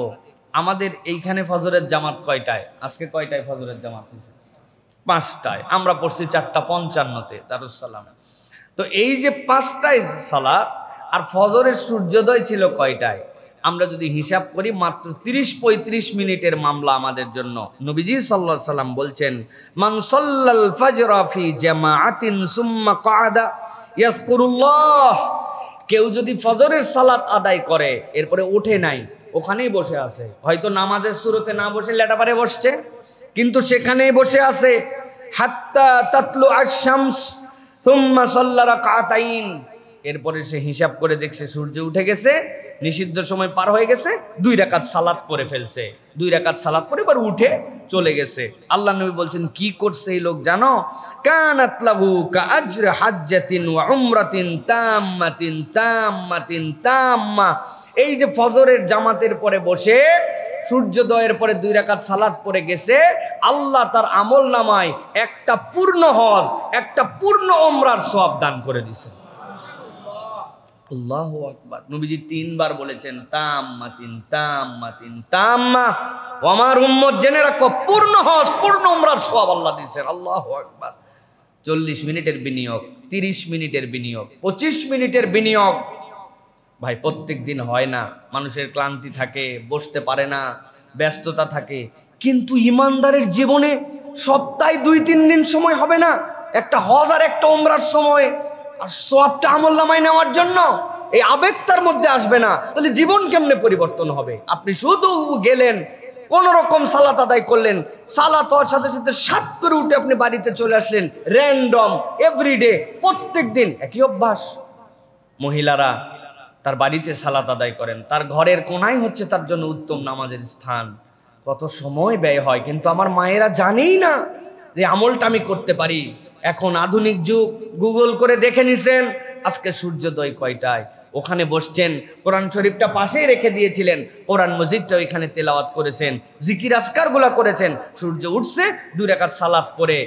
আমাদের এইখানে ফজরের জামাত কয়টায়? আজকে কয়টায় ফজরের জামাত? 5টায়। আমরা পড়ছি 4:55-তে দারুসসালামে। তো এই যে 5টায় সালাত আর ফজরের সূর্যোদয় ছিল কয়টায়? আমরা যদি হিসাব করি মাত্র 30-35 মিনিটের মামলা আমাদের জন্য। নবীজি সাল্লাল্লাহু আলাইহি সাল্লাম বলছেন, মান সাল্লাল ফাজরা ফি জামাআতিন সুম্মা ক্বাদা ইয়াযকুরুল্লাহ, কেউ যদি ফজরের সালাত আদায় করে এরপরে ওঠে নাই, ওখানেই বসে আছে, হয়তো নামাজের শুরুতে না বসে লেটাপারে বসছে, কিন্তু সেখানেই বসে আছে, হাত্তা তাতলু আশ-শামস সুম্মা সাল্লা রাকাতাইন, এরপরে সে হিসাব করে দেখছে সূর্য উঠে গেছে, নিষিদ্ধ সময় পার হয়ে গেছে, 2 রাকাত সালাত পড়ে ফেলছে, 2 রাকাত সালাত পড়ে এবার উঠে চলে গেছে। আল্লাহ নবী বলছেন কি করছে এই লোক জানো? কানাত লাহু কাআজরি হাজ্জাতিন ওয়া উমরাতিন তাম্মাতিন তাম্মাতিন তাম্মা। এই যে ফজরের জামাতের পরে বসে সূর্যোদয়ের পরে 2 রাকাত সালাত পড়ে গেছে, আল্লাহ তার আমল নামায় একটা পূর্ণ হজ, একটা পূর্ণ উমরার সওয়াব দান করে দিয়েছে। আল্লাহু আকবার। নবীজি 3 বার বলেছেন তাম্মাতিন তাম্মাতিন তাম্মা। আমার উম্মত জেনে রাখো, পূর্ণ হজ পূর্ণ উমরার সওয়াব আল্লাহ দিয়েছেন। আল্লাহু আকবার। 40 মিনিটের বিনিয়োগ, 30 মিনিটের বিনিয়োগ, 25 মিনিটের বিনিয়োগ। ভাই প্রত্যেক দিন হয় না, মানুষের ক্লান্তি থাকে, বসতে পারে না, ব্যস্ততা থাকে, কিন্তু ইমানদারের জীবনে সপ্তাহে 2-3 দিন সময় হবে না একটা হজ আর একটা উমরার সময় আর সওয়াবটা আমলনামায় নেওয়ার জন্য? এই আবেগ তার মধ্যে আসবে না, তাহলে জীবন কেমনে পরিবর্তন হবে? আপনি শুধু গেলেন, কোন রকম সালাত আদায় করলেন, সালাত হওয়ার সাথে সাথে সাত করে উঠে আপনি বাড়িতে চলে আসলেন, র্যান্ডম এভরিডে প্রত্যেক দিন একই অভ্যাস। মহিলারা তার বাড়িতে সালাত আদায় করেন, তার ঘরের কোনায় হচ্ছে তার জন্য উত্তম নামাজের স্থান, কত সময় ব্যয় হয়, কিন্তু আমার মায়েরা জানেই না যে আমলটা আমি করতে পারি। এখন আধুনিক যুগ, গুগল করে দেখে নিছেন আজকে সূর্যোদয় কয়টায়, ওখানে বসছেন, কোরআন শরীফটা পাশেই রেখে দিয়েছিলেন, কোরআন মজিদটা ওইখানে তেলাওয়াত করেছেন, জিকির আজকারগুলা করেছেন, সূর্য উঠছে 2 রাকাত সালাত পড়ে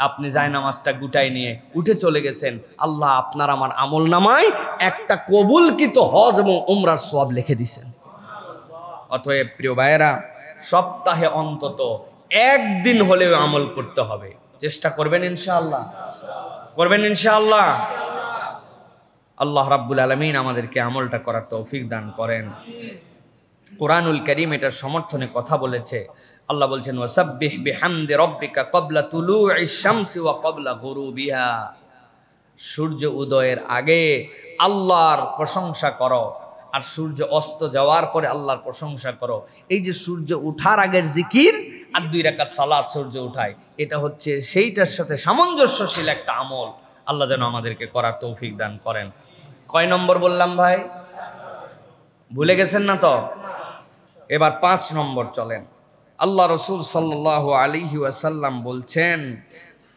আপনি জায়নামাজটা গুটাই নিয়ে উঠে চলে গেছেন। আল্লাহ আপনার আমার আমল নামায় একটা কবুলকৃত হজ এবং উমরার সওয়াব লিখে দিয়েছেন। অতএব প্রিয় ভাইয়েরা, সপ্তাহে অন্তত 1 দিন হলেও আমল করতে হবে। চেষ্টা করবেন ইনশাআল্লাহ? করবেন ইনশাআল্লাহ? আল্লাহ রাব্বুল আলামিন আমাদেরকে আমলটা করার তৌফিক দান করেন। কুরআনুল কারীম এটার সমর্থনে কথা বলেছে। আল্লাহ বলছেন, ওয়াসাব্বিহ বিহামদি রাব্বিকা ক্বাবলা তুলুইশ শামসি ওয়া ক্বাবলা গুরুবিহা। সূর্য উদয়ের আগে আল্লাহর প্রশংসা করো, আর সূর্য অস্ত যাওয়ার পরে আল্লাহর প্রশংসা করো। এই যে সূর্য উঠার আগের জিকির আর 2 রাকাত সালাত সূর্য উঠায়, এটা হচ্ছে সেইটার সাথে সামঞ্জস্যশীল একটা আমল। আল্লাহ যেন আমাদেরকে করার তৌফিক দান করেন। কয় নম্বর বললাম ভাই? ভুলে গেছেন না তো? এবার 5 নম্বর চলেন। আল্লাহ রসুল সাল্লাল্লাহু আলাইহি ওয়াসাল্লাম বলছেন,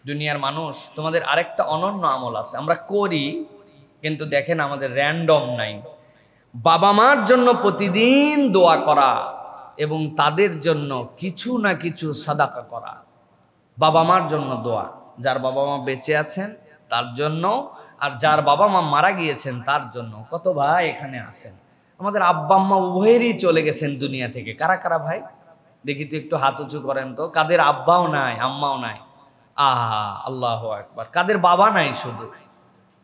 দুনিয়ার মানুষ, তোমাদের আরেকটা অনন্য আমল আছে, আমরা করি কিন্তু দেখেন আমাদের র্যান্ডম নাই। বাবা মার জন্য প্রতিদিন দোয়া করা এবং তাদের জন্য কিছু না কিছু সাদাকা করা। বাবা মার জন্য দোয়া, যার বাবা মা বেঁচে আছেন তার জন্য, আর যার বাবা মা মারা গিয়েছেন তার জন্য। কত ভাই এখানে আছেন, আমাদের আব্বা আম্মা উভয়েরই চলে গেছেন দুনিয়া থেকে। কারা কারা ভাই দেখি তো, একটু হাত উঁচু করেন তো। কাদের আব্বাও নাই, আম্মাও নাই? আহা, আল্লাহু আকবার। কাদের বাবা নাই? শুধু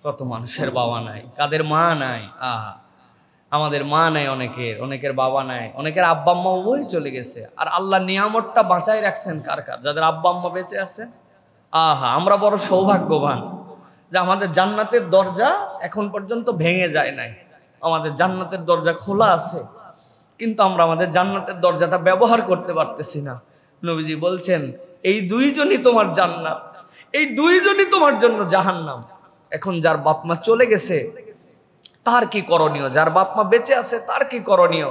কত মানুষের বাবা নাই, কাদের মা নাই? আহা, আমাদের মা নাই, অনেকের বাবা নাই, অনেকের আব্বা আম্মা উভয়ই চলে গেছে। আর আল্লাহ নিয়ামতটা বাঁচাই রাখছেন কার কার, যাদের আব্বা আম্মা বেঁচে আছে। আহা, আমরা বড় সৌভাগ্যবান যে আমাদের জান্নাতের দরজা এখন পর্যন্ত ভেঙে যায় নাই। আমাদের জান্নাতের দরজা খোলা আছে, কিন্তু আমরা আমাদের জান্নাতের দরজাটা ব্যবহার করতে পারতেছি না। নবীজি বলছেন, এই দুইজনই তোমার জান্নাত, এই দুইজনই তোমার জন্য জাহান্নাম। এখন যার বাপ মা চলে গেছে তার কি করণীয়, যার বাপ মা বেঁচে আছে তার কি করণীয়?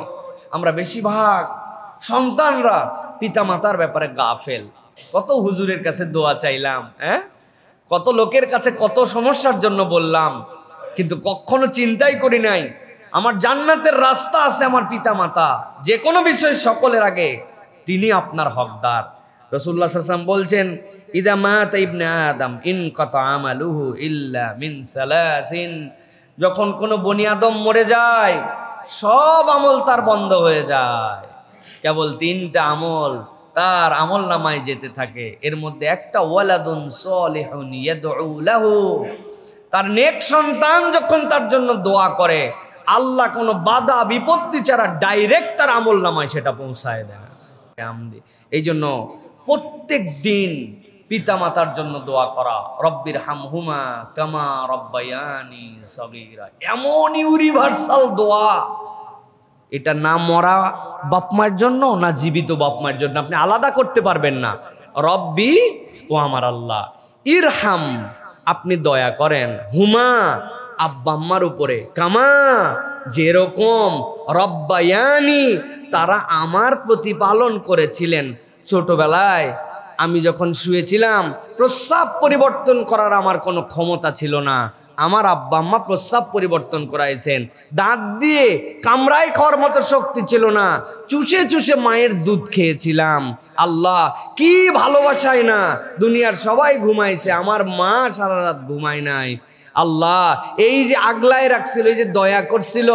আমরা বেশিরভাগ সন্তানরা পিতা মাতার ব্যাপারে গাফেল। কত হুজুরের কাছে দোয়া চাইলাম, কত লোকের কাছে কত সমস্যার জন্য বললাম, কিন্তু কখনো চিন্তাই করি নাই আমার জান্নাতের রাস্তা আছে আমার পিতা মাতা। যে কোনো বিষয় সকলের আগে তিনি আপনার হকদার। রাসূলুল্লাহ সাল্লাল্লাহু আলাইহি ওয়াসাল্লাম বলছেন, ইদা মাতা ইবনে আদম ইনকাতা আমালুহু ইল্লা মিন সালাসিন, যখন কোনো বনি আদম মরে যায় সব আমল তার বন্ধ হয়ে যায়, কেবল 3টা আমল তার আমল নামায় যেতে থাকে। এর মধ্যে একটা ওয়ালাদুন সলিহুন ইয়াদউ লাহু, তার নেক সন্তান যখন তার জন্য দোয়া করে আল্লাহ কোনো বাধা বিপত্তি ছাড়া ডাইরেক্ট তার আমল নামায় সেটা পৌঁছায় দেয়। এই জন্য প্রত্যেক দিন পিতা মাতার জন্য দোয়া করা, রব্বির হামহুমা কামা রব্বায়ানি সগীরা, এমন ইউনিভার্সাল দোয়া। এটা না মরা বাপমার জন্য না জীবিত বাপমার জন্য, আপনি আলাদা করতে পারবেন না। রব্বি, ও আমার আল্লাহ, ইরহাম, আপনি দয়া করেন, হুমা, আব্বা আম্মার উপরে, কামা, যেরকম রব্বায়ানি, তারা আমার প্রতিপালন করেছিলেন। ছোটবেলায় আমি যখন শুয়েছিলাম প্রস্রাব পরিবর্তন করার আমার কোনো ক্ষমতা ছিল না, আমার আব্বা আম্মা প্রস্রাব পরিবর্তন করাইছেন। দাঁত দিয়ে কামড়ায় খাওয়ার মতো শক্তি ছিল না, চুষে চুষে মায়ের দুধ খেয়েছিলাম। আল্লাহ, কি ভালোবাসায় না, দুনিয়ার সবাই ঘুমাইছে, আমার মা সারা রাত ঘুমায় নাই। আল্লাহ, এই যে আগলায় রাখছিল, এই যে দয়া করছিল,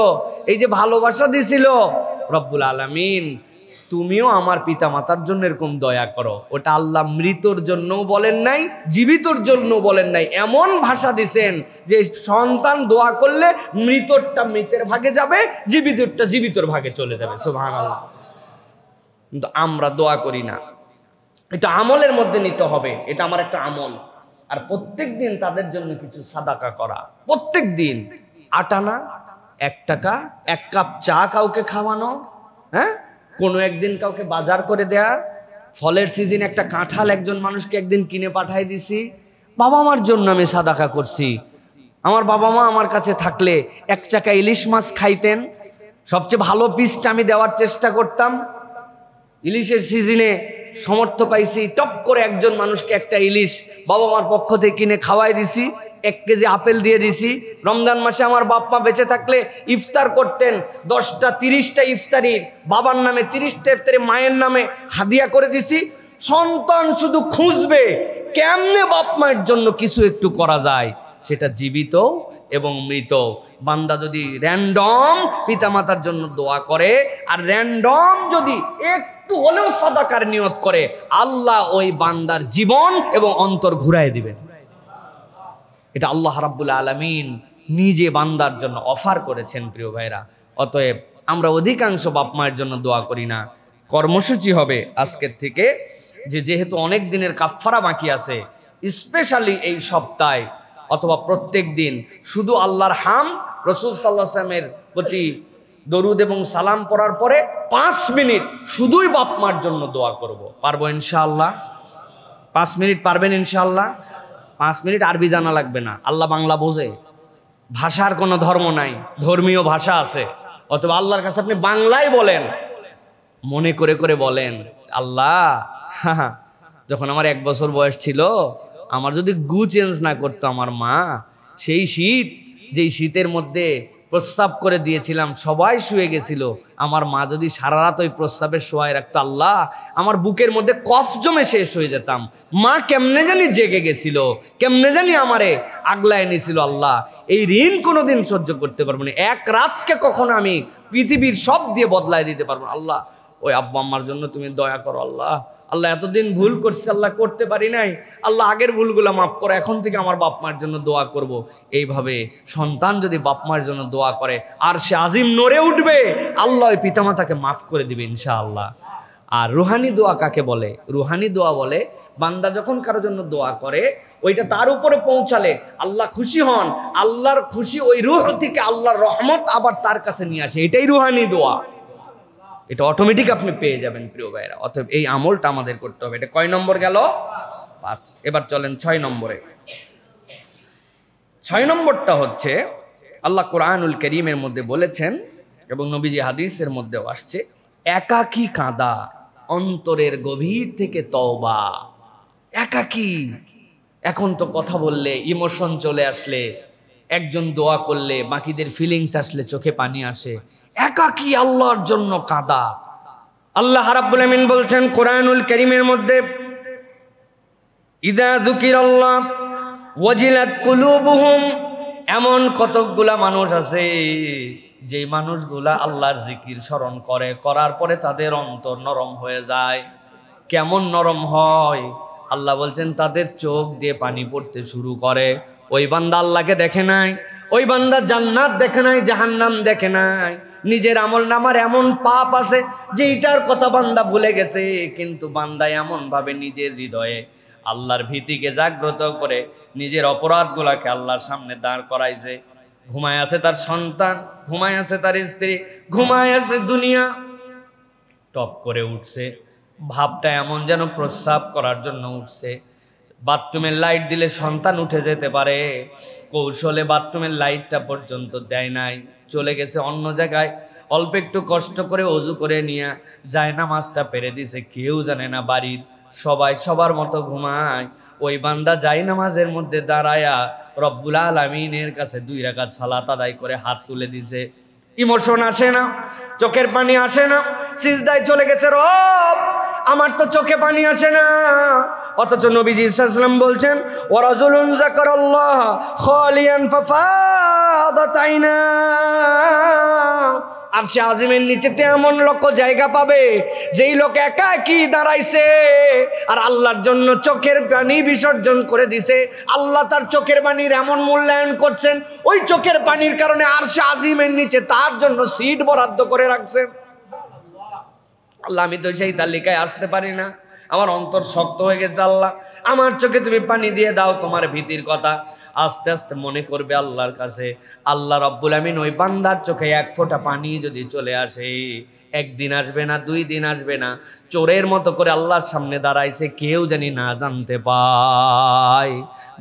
এই যে ভালোবাসা দিছিল, রব্বুল আলামিন তুমিও আমার পিতা মাতার জন্য এরকম দয়া করো। ওটা আল্লাহ মৃতর জন্যও বলেন নাই, জীবিতর জন্য বলেন নাই, এমন ভাষা দিছেন যে সন্তান দোয়া করলে মৃতরটা মৃতের ভাগে যাবে, জীবিতরটা জীবিতর ভাগে চলে যাবে। সুবহানাল্লাহ। কিন্তু আমরা দোয়া করি না। এটা আমলের মধ্যে নিতে হবে, এটা আমার একটা আমল। আর প্রত্যেক দিন তাদের জন্য কিছু সাদাকা করা, প্রত্যেক দিন 8 আনা, 1 টাকা, 1 কাপ চা কাউকে খাওয়ানো, কোনো একদিন কাউকে বাজার করে দেয়া, ফলের সিজন একটা কাঁঠাল একজন মানুষকে একদিন কিনে পাঠাই দিছি। বাবা মার জন্য আমি সাদাকা করছি। আমার বাবা মা আমার কাছে থাকলে 1 চাকা ইলিশ মাছ খাইতেন, সবচেয়ে ভালো পিসটা আমি দেওয়ার চেষ্টা করতাম। ইলিশের সিজনে সমর্থ পাইছি, টপ করে একজন মানুষকে একটা ইলিশ বাবা মার পক্ষ থেকে কিনে খাওয়াই দিছি, 1 কেজি আপেল দিয়ে দিছি। রমজান মাসে আমার বাপ মা বেঁচে থাকলে ইফতার করতেন, 10টা 30টা ইফতারির বাবার নামে, 30টা ইফতারি মায়ের নামে হাদিয়া করে দিছি। সন্তান শুধু খুঁজবে কেমনে বাপ মায়ের জন্য কিছু একটু করা যায়, সেটা জীবিত এবং মৃত। বান্দা যদি র্যান্ডম পিতামাতার জন্য দোয়া করে আর র্যান্ডম যদি একটু হলেও সাদাকার নিয়ত করে, আল্লাহ ওই বান্দার জীবন এবং অন্তর ঘুরায় দিবেন। এটা আল্লাহ রাব্বুল আলামিন নিজে বান্দার জন্য অফার করেছেন। প্রিয় ভাইরা, অতএব আমরা অধিকাংশ বাপ মায়ের জন্য দোয়া করি না। কর্মসূচি হবে আজকের থেকে যে যেহেতু অনেক দিনের কাফফারা বাকি আছে, স্পেশালি এই সপ্তাহে অথবা প্রত্যেক দিন শুধু আল্লাহর হাম, রাসূল সাল্লাল্লাহু আলাইহি ওয়াসাল্লামের প্রতি দরুদ এবং সালাম পড়ার পরে 5 মিনিট শুধুই বাপ মার জন্য দোয়া করব। পারবো ইনশাআল্লাহ? 5 মিনিট পারবেন ইনশাআল্লাহ? 5 মিনিট আরবি জানা লাগবে না, আল্লাহ বাংলা বোঝে, ভাষার কোনো ধর্ম নাই, ধর্মীয় ভাষা আছে। অথবা আল্লাহর কাছে আপনি বাংলায় বলেন, মনে করে করে বলেন, আল্লাহ যখন আমার 1 বছর বয়স ছিল, আমার যদি গু চেঞ্জ না করতো আমার মা, সেই শীত, যেই শীতের মধ্যে প্রস্রাব করে দিয়েছিলাম, সবাই শুয়ে গেছিল, আমার মা যদি সারা রাত ওই প্রস্রাবের শোয়ায় রাখতো, আল্লাহ আমার বুকের মধ্যে কফ জমে শেষ হয়ে যেতাম। মা কেমনে জানি জেগে গেছিল, কেমনে জানি আমারে আগলায় নিয়েছিল। আল্লাহ, এই ঋণ কোনোদিন সহ্য করতে পারবো না, 1 রাতকে কখনো আমি পৃথিবীর সব দিয়ে বদলায় দিতে পারবো না। আল্লাহ, ওই আব্বা আম্মার জন্য তুমি দয়া করো। আল্লাহ, আল্লাহ এতদিন ভুল করছি, আল্লাহ করতে পারি নাই, আল্লাহ আগের ভুলগুলো মাফ করো, এখন থেকে আমার বাপ মার জন্য দোয়া করব। এইভাবে সন্তান যদি বাপ মার জন্য দোয়া করে আর সে আজিম নড়ে উঠবে, আল্লাহ ওই পিতামাতাকে মাফ করে দিবে ইনশাআল্লাহ। আর রুহানি দোয়া কাকে বলে? রুহানি দোয়া বলে বান্দা যখন কারোর জন্য দোয়া করে ওইটা তার উপরে পৌঁছালে আল্লাহ খুশি হন, আল্লাহর খুশি ওই রুহ থেকে আল্লাহর রহমত আবার তার কাছে নিয়ে আসে, এটাই রুহানি দোয়া। এটা অটোমেটিক আপনি পেয়ে যাবেন প্রিয় ভাইরা। অতএব এই আমলটা আমাদের করতে হবে। এটা কয় নম্বর গেল? 5। এবার চলেন 6 নম্বরে। 6 নম্বরটা হচ্ছে আল্লাহ কোরআনুল কারীমের মধ্যে বলেছেন এবং নবীজি হাদিসের মধ্যেও আসছে, একাকী কাঁদা, অন্তরের গভীর থেকে তওবা। একাকী, এখন তো কথা বললে ইমোশন চলে আসলে, একজন দোয়া করলে বাকিদের ফিলিংস আসলে চোখে পানি আসে, একাকী আল্লাহর জন্য কাঁদা। আল্লাহ রাব্বুল আমিন বলছেন কোরআনুল কারীমের মধ্যে, ইযা যুকিরাল্লাহ ওয়াজিলাত কুলুবুহুম। এমন কতকগুলা মানুষ আছে যে মানুষগুলা আল্লাহর জিকির স্মরণ করে, করার পরে তাদের অন্তর নরম হয়ে যায়। কেমন নরম হয়? আল্লাহ বলছেন তাদের চোখ দিয়ে পানি পড়তে শুরু করে। ওই বান্দা আল্লাহকে দেখে নাই, ওই বান্দা জান্নাত দেখে নাই, জাহান্নাম দেখে নাই। নিজের আমল নামার এমন পাপ আছে যেটার কথা বান্দা ভুলে গেছে, কিন্তু বান্দা এমন ভাবে নিজের হৃদয়ে আল্লাহর ভীতিকে জাগ্রত করে নিজের অপরাধগুলাকে আল্লাহর সামনে দাঁড় করাইছে। ঘুমায় আছে তার সন্তান, ঘুমায় আছে তার স্ত্রী, ঘুমায় আছে দুনিয়া, টপ করে উঠছে, ভাবটা এমন যেন প্রস্রাব করার জন্য উঠছে। বাথরুমের লাইট দিলে সন্তান উঠে যেতে পারে, কৌশলে বাথরুমের লাইটটা পর্যন্ত দেয় নাই, চলে গেছে অন্য জায়গায়, অল্প একটু কষ্ট করে অজু করে নিয়ে যায় নামাজটা পেরে দিছে, কেউ জানে না বাড়ির, সবাই সবার মতো ঘুমায়। ওই বান্দা যায় নামাজের মধ্যে দাঁড়ায়া রব্বুল আলামিনের কাছে 2 রাকাত সালাত আদায় করে হাত তুলে দিছে। ইমোশন আসে না, চোখের পানি আসে না, সিজদায় চলে গেছে, রব আমার তো চোখে পানি আসে না। অথচ নবীজি সাল্লাল্লাহু আলাইহি ওয়াসাল্লাম বলছেন, ওয়ারাজুলুন যাকারাল্লাহ খালিয়ান ফাফাদাত আইনা। আরশে আজিমের নিচেতে এমন লোক জায়গা পাবে যেই লোক একাকী দাঁড়াইছে আর আল্লাহর জন্য চোখের পানি বিসর্জন করে দিছে। আল্লাহ তার চোখের পানির এমন মূল্যায়ন করছেন, ওই চোখের পানির কারণে আরশে আজিমের নিচে তার জন্য সিট বরাদ্দ করে রাখছেন। আল্লাহ আমি তো সেই তালিকায় আসতে পারি না, আমার অন্তর শক্ত হয়ে গেছে, আল্লাহ আমার চোখে তুমি পানি দিয়ে দাও। তোমার ভীতির কথা আস্তে আস্তে মনে করবে আল্লাহর কাছে। আল্লাহ রাব্বুল আমিন ওই বান্দার চোখে 1 ফোঁটা পানি যদি চলে আসে, 1 দিন আসবে না, 2 দিন আসবে না, চোরের মতো করে আল্লাহর সামনে দাঁড়াইছে, কেউ জানি না জানতে পায়।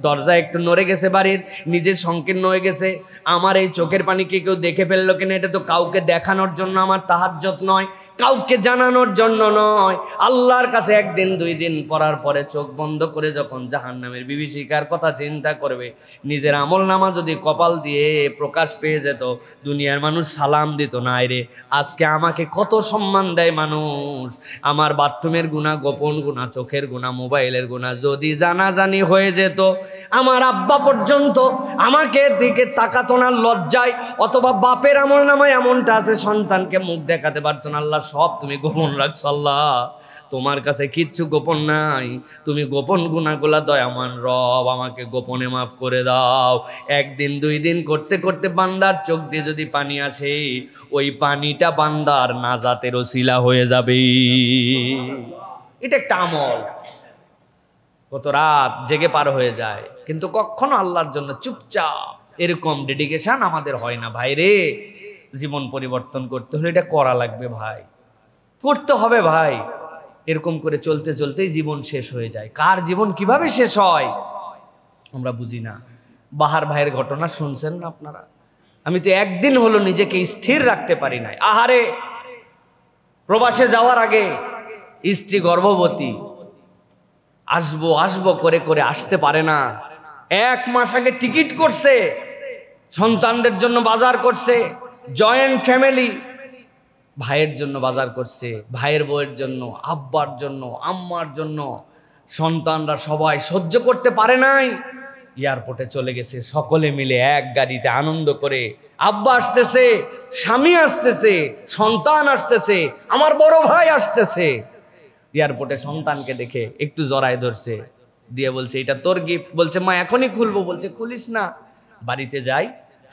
দরজা একটু নড়ে গেছে বাড়ির, নিজের সংকীর্ণ হয়ে গেছে, আমার এই চোখের পানিকে কেউ দেখে ফেললো কিনা, এটা তো কাউকে দেখানোর জন্য আমার তাহাজ্জুদ নয়, কাউকে জানানোর জন্য নয়। আল্লাহর কাছে 1 দিন 2 দিন পড়ার পরে চোখ বন্ধ করে যখন জাহান্নামের বিভীষিকার কথা চিন্তা করবে, নিজের আমল নামা যদি কপাল দিয়ে প্রকাশ পেয়ে যেত, দুনিয়ার মানুষ সালাম দিত না। রে আজকে আমাকে কত সম্মান দেয় মানুষ, আমার বাথরুমের গুনাহ, গোপন গুনাহ, চোখের গুনাহ, মোবাইলের গুনাহ যদি জানাজানি হয়ে যেত, আমার আব্বা পর্যন্ত আমাকে দিকে তাকাতো না লজ্জায়, অথবা বাপের আমল নামায় এমনটা আছে সন্তানকে মুখ দেখাতে পারতো না। আল্লাহ সব তুমি গোপন রাখছো, আল্লাহ তোমার কাছে কিচ্ছু গোপন নাই, তুমি গোপন গুনাহগুলা দয়ামান রব আমাকে গোপনে মাফ করে দাও। 1 দিন 2 দিন করতে করতে বান্দার চোখ দিয়ে যদি পানি আসে, ওই পানিটা বান্দার নাজাতের ওসিলা হয়ে যাবে। এটা একটা আমল, কত রাত জেগে পার হয়ে যায়, কিন্তু কখনো আল্লাহর জন্য চুপচাপ এরকম ডেডিকেশন আমাদের হয় না। ভাই রে, জীবন পরিবর্তন করতে হলে এটা করা লাগবে ভাই, করতে হবে ভাই। এরকম করে চলতে চলতেই জীবন শেষ হয়ে যায়। কার জীবন কিভাবে শেষ হয় আমরা বুঝি না। বাহার ভাইয়ের ঘটনা শুনছেন না আপনারা? আমি তো 1 দিন হলো নিজেকে স্থির রাখতে পারি নাই। আহারে, প্রবাসে যাওয়ার আগে স্ত্রী গর্ভবতী, আসবো আসবো করে করে আসতে পারে না। 1 মাস আগে টিকিট করছে, সন্তানদের জন্য বাজার করছে, জয়েন্ট ফ্যামিলি, ভাইয়ের জন্য বাজার করছে, ভাইয়ের বউয়ের জন্য, আব্বার জন্য, আম্মার জন্য। সন্তানরা সবাই সহ্য করতে পারে নাই, এয়ারপোর্টে চলে গেছে, সকলে মিলে 1 গাড়িতে আনন্দ করে। আব্বা আসতেছে, স্বামী আসতেছে, সন্তান আসতেছে, আমার বড় ভাই আসতেছে। এয়ারপোর্টে সন্তানকে দেখে একটু জড়ায় ধরছে, দিয়ে বলছে এটা তোর গিফট। বলছে মা এখনই খুলবো। বলছে খুলিস না, বাড়িতে যাই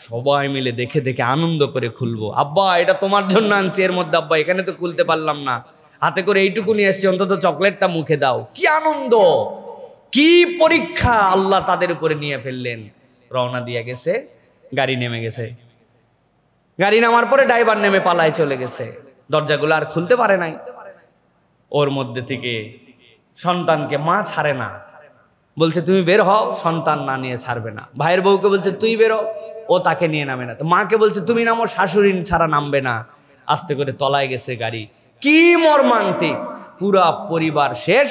সবাই মিলে দেখে দেখে আনন্দ করে খুলবো। আব্বা এটা তোমার জন্য আনছি, এর মধ্যে আব্বা এখানে তো খুলতে পারলাম না, হাতে করে এইটুকু নিয়ে এসছি, অন্তত চকলেটটা মুখে দাও। কি আনন্দ, কি পরীক্ষা আল্লাহ তাদের উপরে নিয়ে ফেললেন। রওনা দিয়ে গেছে, গাড়ি নেমে গেছে। গাড়ি নামার পরে ড্রাইভার নেমে পালায় চলে গেছে, দরজাগুলো আর খুলতে পারে নাই। ওর মধ্যে থেকে সন্তানকে মা ছাড়ে না, বলছে তুমি বের হও, সন্তান না নিয়ে ছাড়বে না। ভাইয়ের বউকে বলছে তুই বেরো, ও তাকে নিয়ে নামে না। তো মাকে বলছে তুমি নামো, শাশুড়ি ছাড়া নামবে না। আস্তে করে তলায় গেছে গাড়ি। কি মর্মান্তিক, পুরা পরিবার শেষ।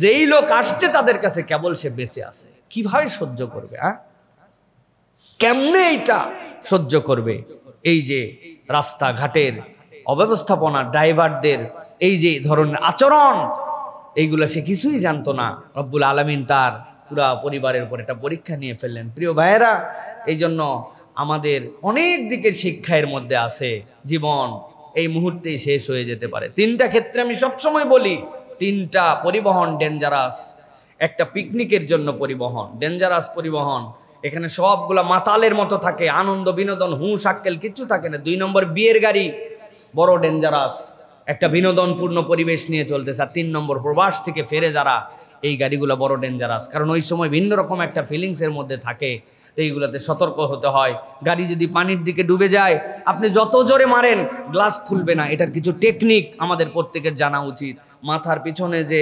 যেই লোক আসছে তাদের কাছে কেবল সে বেঁচে আছে। কিভাবে সহ্য করবে? কেমনে এইটা সহ্য করবে? এই যে রাস্তাঘাটের অব্যবস্থাপনা, ড্রাইভারদের এই যে ধরনের আচরণ, এইগুলো সে কিছুই জানতো না। রব্বুল আলামিন তার পুরা পরিবারের উপর একটা পরীক্ষা নিয়ে ফেললেন। প্রিয় ভাইয়েরা, এই জন্য আমাদের অনেক দিকের শিক্ষা এর মধ্যে আছে। জীবন এই মুহূর্তেই শেষ হয়ে যেতে পারে। তিনটা ক্ষেত্রে আমি সবসময় বলি, তিনটা পরিবহন ডেঞ্জারাস। একটা পিকনিকের জন্য পরিবহন ডেঞ্জারাস পরিবহন, এখানে সবগুলা মাতালের মতো থাকে, আনন্দ বিনোদন হুঁশ আক্কেল কিচ্ছু থাকে না। 2 নম্বর বিয়ের গাড়ি, বড় ডেঞ্জারাস, একটা বিনোদনপূর্ণ পরিবেশ নিয়ে চলতেছে। আর 3 নম্বর প্রবাস থেকে ফেরে যারা, এই গাড়িগুলো বড় ডেঞ্জারাস, কারণ ওই সময় ভিন্ন রকম একটা ফিলিংসের মধ্যে থাকে। তো এইগুলোতে সতর্ক হতে হয়। গাড়ি যদি পানির দিকে ডুবে যায়, আপনি যত জোরে মারেন গ্লাস খুলবে না। এটার কিছু টেকনিক আমাদের প্রত্যেকের জানা উচিত। মাথার পিছনে যে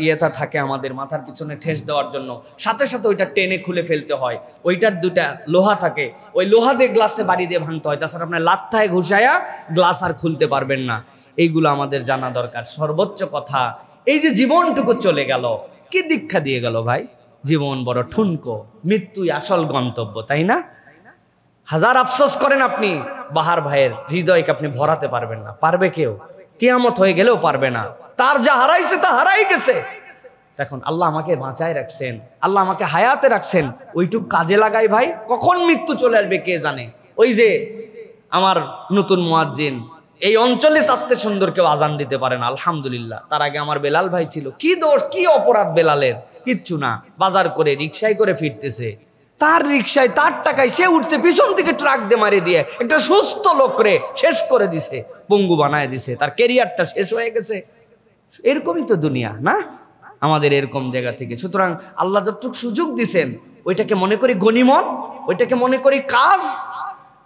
ইয়েটা থাকে, আমাদের মাথার পিছনে ঠেস দেওয়ার জন্য, সাথে সাথে ওইটা টেনে খুলে ফেলতে হয়। ওইটার 2টা লোহা থাকে, ওই লোহা দিয়ে গ্লাসে বাড়ি দিয়ে ভাঙতে হয়। তাছাড়া আপনার লাত্থায় ঘুষায়া গ্লাস আর খুলতে পারবেন না। এইগুলো আমাদের জানা দরকার। সর্বোচ্চ কথা, এই যে জীবনটুকু চলে গেল, কি দীক্ষা দিয়ে গেল ভাই? জীবন বড় ঠুনকো, মৃত্যুই আসল গন্তব্য, তাই না? হাজার আফসোস করেন আপনি, বাহার ভাইয়ের হৃদয়কে আপনি ভরাতে পারবেন না। পারবে কেউ? কিয়ামত হয়ে গেলেও পারবে না। তার যা হারাইছে তা হারাই গেছে। দেখুন, আল্লাহ আমাকে বাঁচায় রাখছেন, আল্লাহ আমাকে হায়াতে রাখছেন, ওইটুক কাজে লাগাই ভাই। কখন মৃত্যু চলে আসবে কে জানে। ওই যে আমার নতুন মুয়াজ্জিন, এই অঞ্চলে তাতে সুন্দর কেউ আজান দিতে পারে না, আলহামদুলিল্লাহ। তার আগে আমার বেলাল ভাই ছিল। কি দোষ, কি অপরাধ বেলালের? কিচ্ছু না, বাজার করে রিক্সায় করে ফিরতেছে, তার রিক্সায় তার টাকায় সে উঠছে, পিছন থেকে ট্রাক দিয়ে মারিয়ে দিয়ে একটা সুস্থ লোকরে শেষ করে দিছে, পঙ্গু বানায় দিছে, তার ক্যারিয়ারটা শেষ হয়ে গেছে। এরকমই তো দুনিয়া না আমাদের, এরকম জায়গা থেকে। সুতরাং আল্লাহ যতটুকু সুযোগ দিছেন ওইটাকে মনে করি গনিমত, ওইটাকে মনে করি কাজ।